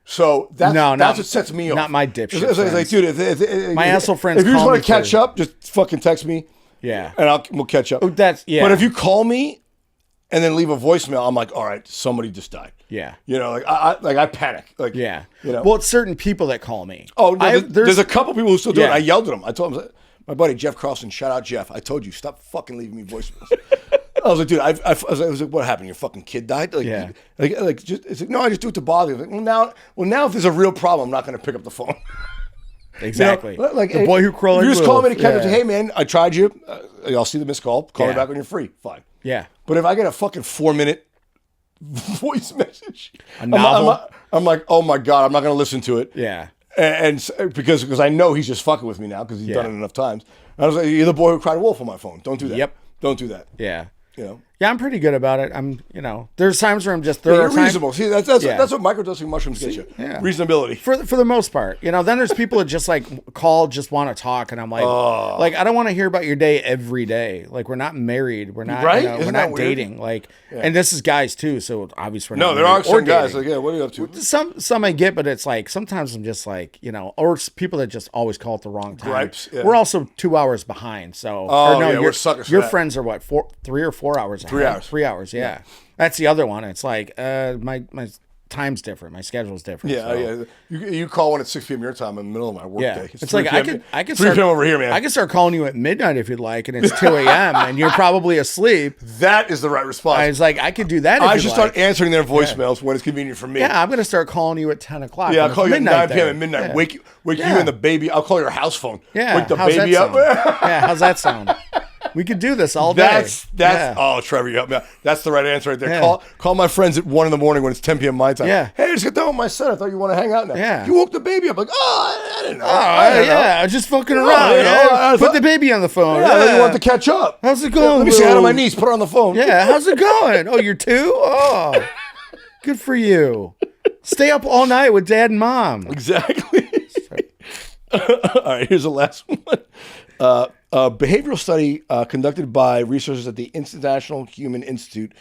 B: So that's what sets me off.
A: Not my dipshit.
B: It's like, dude,
A: my asshole friends.
B: If you just want to catch up, just fucking text me.
A: Yeah,
B: and we'll catch up.
A: But
B: if you call me and then leave a voicemail, I'm like, all right, somebody just died.
A: Yeah.
B: I panic.
A: Well, it's certain people that call me.
B: Oh, no, there's a couple people who still do it. I yelled at them. I told them, my buddy Jeff Carlson, shout out Jeff. I told you, stop fucking leaving me voicemails. I was like, dude, I was like, what happened? Your fucking kid died? No, I just do it to bother you. Like, well, now if there's a real problem, I'm not going to pick up the phone.
A: Exactly. The boy who crawled.
B: You just call me to catch up. Say, hey man, I tried you. I'll see the missed call. Call me back when you're free. Fine.
A: Yeah.
B: But if I get a fucking 4-minute voice message,
A: a novel,
B: I'm like, oh my god, I'm not going to listen to it.
A: Yeah.
B: And because I know he's just fucking with me now because he's done it enough times. And I was like, you're the boy who cried wolf on my phone. Don't do that.
A: Yep.
B: Don't do that.
A: Yeah. Yeah, I'm pretty good about it. There's times where I'm just
B: you're reasonable. See, that's what microdosing mushrooms get you.
A: Yeah.
B: Reasonability.
A: For the most part. Then there's people that just like just want to talk, and I'm like, I don't want to hear about your day every day. Like, we're not married. We're not we're not dating. Like, and this is guys too, so obviously we're not
B: there are some guys like, what are you up to?
A: Some I get, but it's like sometimes I'm just like, or people that just always call at the wrong time.
B: Gripes, yeah.
A: We're also 2 hours behind. So
B: we're suckers.
A: Your friends are what, 3 or 4 hours ahead?
B: 3 hours.
A: 3 hours, yeah. That's the other one. It's like my time's different. My schedule's different.
B: Yeah. You call when it's 6 p.m. your time in the middle of my work day.
A: It's like I could
B: 3 p.m. over here, man.
A: I could start calling you at midnight if you'd like, and it's 2 a.m. and you're probably asleep.
B: That is the right response.
A: I was like, I could do that.
B: I should start answering their voicemails when it's convenient for me.
A: Yeah, I'm gonna start calling you at 10 o'clock.
B: Yeah, I'll call you at 9 p.m. at midnight. Yeah. Wake you and the baby. I'll call your house phone.
A: Yeah,
B: wake the baby up.
A: Yeah, how's that sound? We could do this all day.
B: Oh, Trevor, you helped me out. That's the right answer right there. Yeah. Call my friends at 1 a.m. when it's 10 p.m. my time.
A: Yeah.
B: Hey, just get done with my set. I thought you want to hang out now. Yeah. You woke the baby up. Like, I didn't know.
A: I was just fucking around. Put the baby on the phone.
B: Yeah, you want to catch up.
A: How's it going?
B: Let me say hi to my niece. Put her on the phone.
A: Yeah, how's it going? Oh, you're 2? Oh, good for you. Stay up all night with dad and mom.
B: Exactly. All right, here's the last one. A behavioral study conducted by researchers at the International Human Institute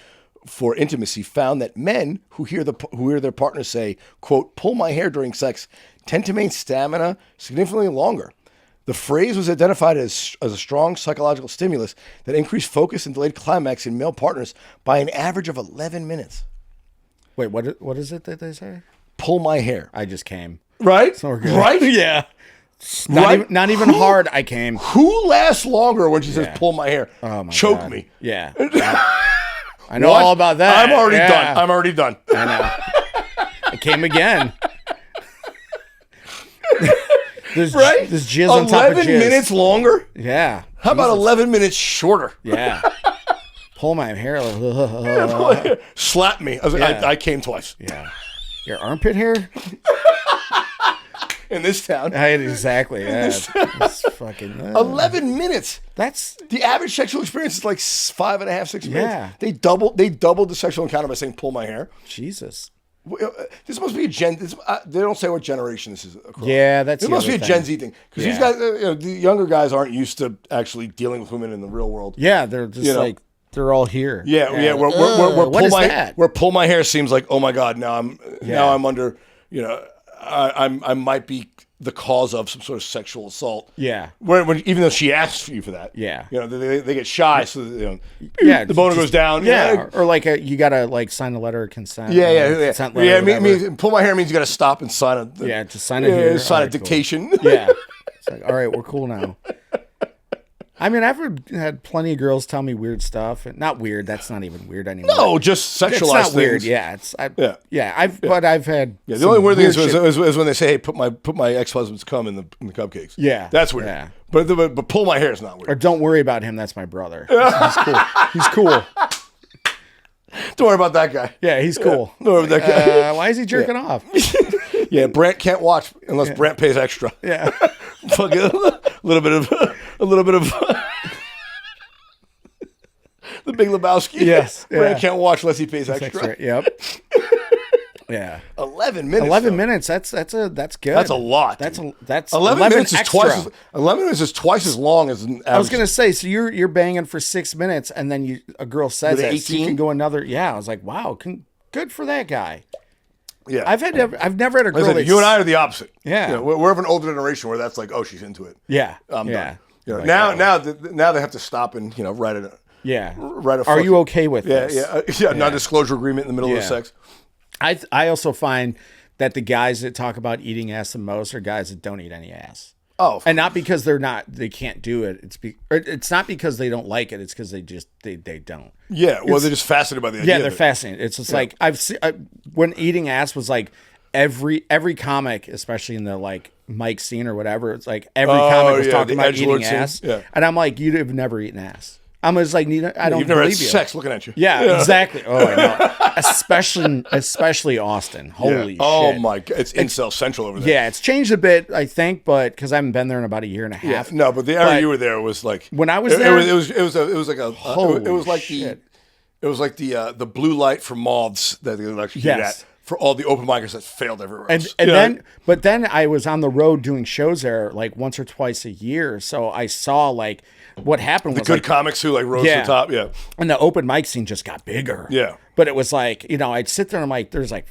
B: for Intimacy found that men who hear their partners say, quote, "pull my hair" during sex tend to maintain stamina significantly longer. The phrase was identified as a strong psychological stimulus that increased focus and delayed climax in male partners by an average of 11 minutes.
A: Wait, what is it that they say?
B: Pull my hair.
A: I just came.
B: Right?
A: So we're good.
B: Right?
A: Yeah. Not even hard. I came.
B: Who lasts longer when she says "pull my hair"?
A: Oh my
B: Choke
A: God.
B: me.
A: Yeah. I know all about that.
B: I'm already done.
A: I know. I came again. There's jizz on top of jizz.
B: 11 minutes longer?
A: Yeah.
B: How about 11 minutes shorter?
A: Yeah. Pull my hair.
B: Slap me. I came twice.
A: Yeah. Your armpit hair?
B: In this town.
A: Exactly. Yeah. It's fucking
B: 11 minutes.
A: That's
B: the average sexual experience is like 5.5, 6 minutes.
A: Yeah.
B: They doubled the sexual encounter by saying "pull my hair."
A: Jesus.
B: This must be a Gen. They don't say what generation this is. Across.
A: Yeah, that's.
B: It must be a Gen Z thing because these guys, the younger guys, aren't used to actually dealing with women in the real world.
A: Yeah, they're just like they're all here.
B: Yeah. Where pull my hair seems like, oh my God, now I'm under. I might be the cause of some sort of sexual assault.
A: Yeah.
B: When even though she asks you for that.
A: Yeah.
B: They get shy, so
A: the
B: boner goes down.
A: Yeah. Or like you gotta like sign a letter of consent.
B: Yeah. Pull my hair means you gotta stop and sign a.
A: To sign it here.
B: Sign a dictation.
A: Cool. Yeah. It's like, all right, we're cool now. I mean, I've had plenty of girls tell me weird stuff. Not weird. That's not even weird anymore.
B: No, just sexualized
A: it's not
B: things.
A: Weird. Yeah, But I've had.
B: Yeah, the only weird thing is when they say, "Hey, put my ex-husband's cum in the cupcakes."
A: Yeah,
B: that's weird. Yeah. But pull my hair is not weird.
A: Or don't worry about him. That's my brother. He's cool. He's cool.
B: Don't worry about that guy.
A: Yeah, he's cool.
B: Don't worry about that guy.
A: Why is he jerking off?
B: Yeah, Brant can't watch unless Brant pays extra.
A: Yeah.
B: Fucking a little bit of the Big Lebowski.
A: Yes.
B: Brant can't watch unless he pays extra.
A: Yep. Yeah.
B: 11 minutes.
A: 11 minutes. That's good.
B: That's a lot.
A: That's
B: 11 minutes is extra. 11 minutes is twice as long as an average.
A: I was gonna say, so you're banging for 6 minutes, and then a girl says it, so you can go another. Yeah, I was like, wow, good for that guy.
B: Yeah,
A: I've never had a girl.
B: You and I are the opposite.
A: Yeah,
B: we're of an older generation where that's like, oh, she's into it.
A: Yeah,
B: I'm
A: done.
B: Like, now they have to stop and write it.
A: Yeah,
B: write a.
A: Are you okay with this?
B: Yeah. Non-disclosure agreement in the middle of sex.
A: I also find that the guys that talk about eating ass the most are guys that don't eat any ass.
B: Oh,
A: and not because they can't do it. It's not because they don't like it. It's because they don't.
B: Yeah, well, they're just fascinated by the idea.
A: Yeah, they're fascinated. It's just like I've seen when eating ass was like every comic, especially in the like Mike scene or whatever. It's like every comic was talking about eating ass, and I'm like, you'd have never eaten ass. I'm just like, I don't.
B: You've never had
A: believe you.
B: sex looking at you.
A: Yeah, exactly. Oh, I know. Especially Austin. Holy shit.
B: Oh my God, it's incel central over there.
A: Yeah, it's changed a bit, I think, but because I haven't been there in about a year and a half.
B: Yeah, no, but the area you were there was like
A: when I was there.
B: It was like a
A: holy
B: it was like
A: shit.
B: It was like the blue light for moths that they electrocuted
A: Yes.
B: at for all the open micers that failed everywhere else.
A: But then I was on the road doing shows there like once or twice a year, so I saw like what happened
B: the
A: was
B: good
A: like,
B: comics who like rose to the top,
A: and the open mic scene just got bigger.
B: Yeah.
A: But it was like, I'd sit there and I'm like, there's like,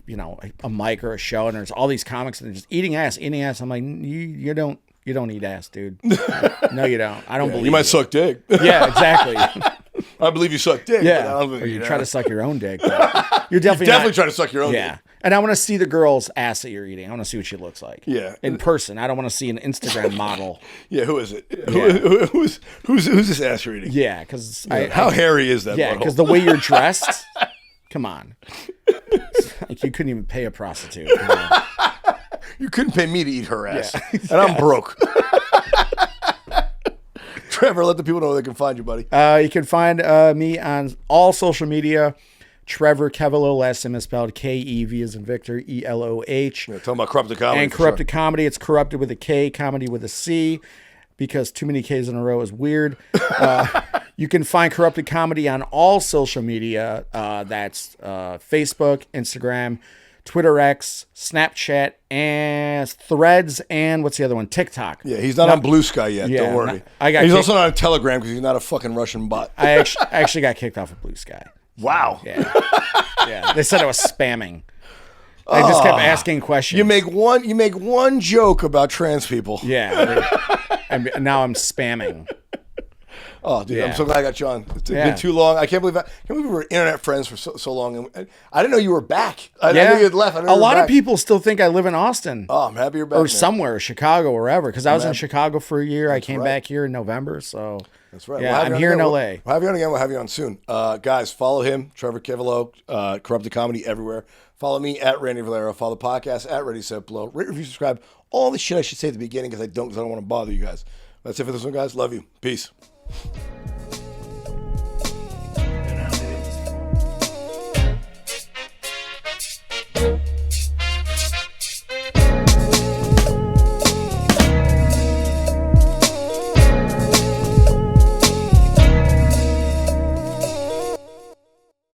A: a mic or a show, and there's all these comics and they're just eating ass. I'm like, you don't eat ass, dude. No, you don't. I don't believe
B: you might suck dick.
A: Yeah, exactly.
B: I believe you suck dick.
A: Yeah.
B: But I don't think
A: Or you try to suck your own dick. But you're definitely
B: trying to suck your own dick.
A: Yeah. And I want to see the girl's ass that you're eating. I want to see what she looks like.
B: Yeah.
A: In person. I don't want to see an Instagram model.
B: Yeah, who is it?
A: Yeah.
B: Who's this ass you're eating?
A: Yeah, because
B: how hairy is that?
A: Yeah, because the way you're dressed, come on. Like you couldn't even pay a prostitute.
B: You couldn't pay me to eat her ass.
A: Yeah.
B: And I'm broke. Trevor, let the people know where they can find you, buddy.
A: You can find me on all social media. Trevor Keveloh, last name is spelled K-E-V as in Victor, E-L-O-H.
B: Yeah, talking about Korrupted Comedy.
A: And Korrupted Comedy. It's corrupted with a K, comedy with a C, because too many Ks in a row is weird. You can find Korrupted Comedy on all social media. That's Facebook, Instagram, Twitter X, Snapchat, and Threads, and what's the other one? TikTok.
B: Yeah, he's not on Blue Sky yet.
A: Yeah,
B: don't worry.
A: he's
B: also not on Telegram because he's not a fucking Russian bot.
A: I actually got kicked off of Blue Sky.
B: Wow.
A: Yeah. They said I was spamming. I just kept asking questions.
B: You make one joke about trans people.
A: Yeah. And now I'm spamming.
B: Oh, dude, I'm so glad I got you on. It's been too long. I can't believe we were internet friends for so long. And I didn't know you were back. I knew you had left.
A: A lot of people still think I live in Austin.
B: Oh, I'm happy you're back.
A: Or somewhere, Chicago, wherever. Because I was in Chicago for a year. I came back here in November. So
B: that's right.
A: Yeah, I'm here in LA.
B: We'll have you on again. We'll have you on soon. Guys, follow him, Trevor Keveloh, Korrupted Comedy everywhere. Follow me at Randy Valero. Follow the podcast at Ready Set Blow. Rate, review, subscribe. All the shit I should say at the beginning because I don't want to bother you guys. That's it for this one, guys. Love you. Peace.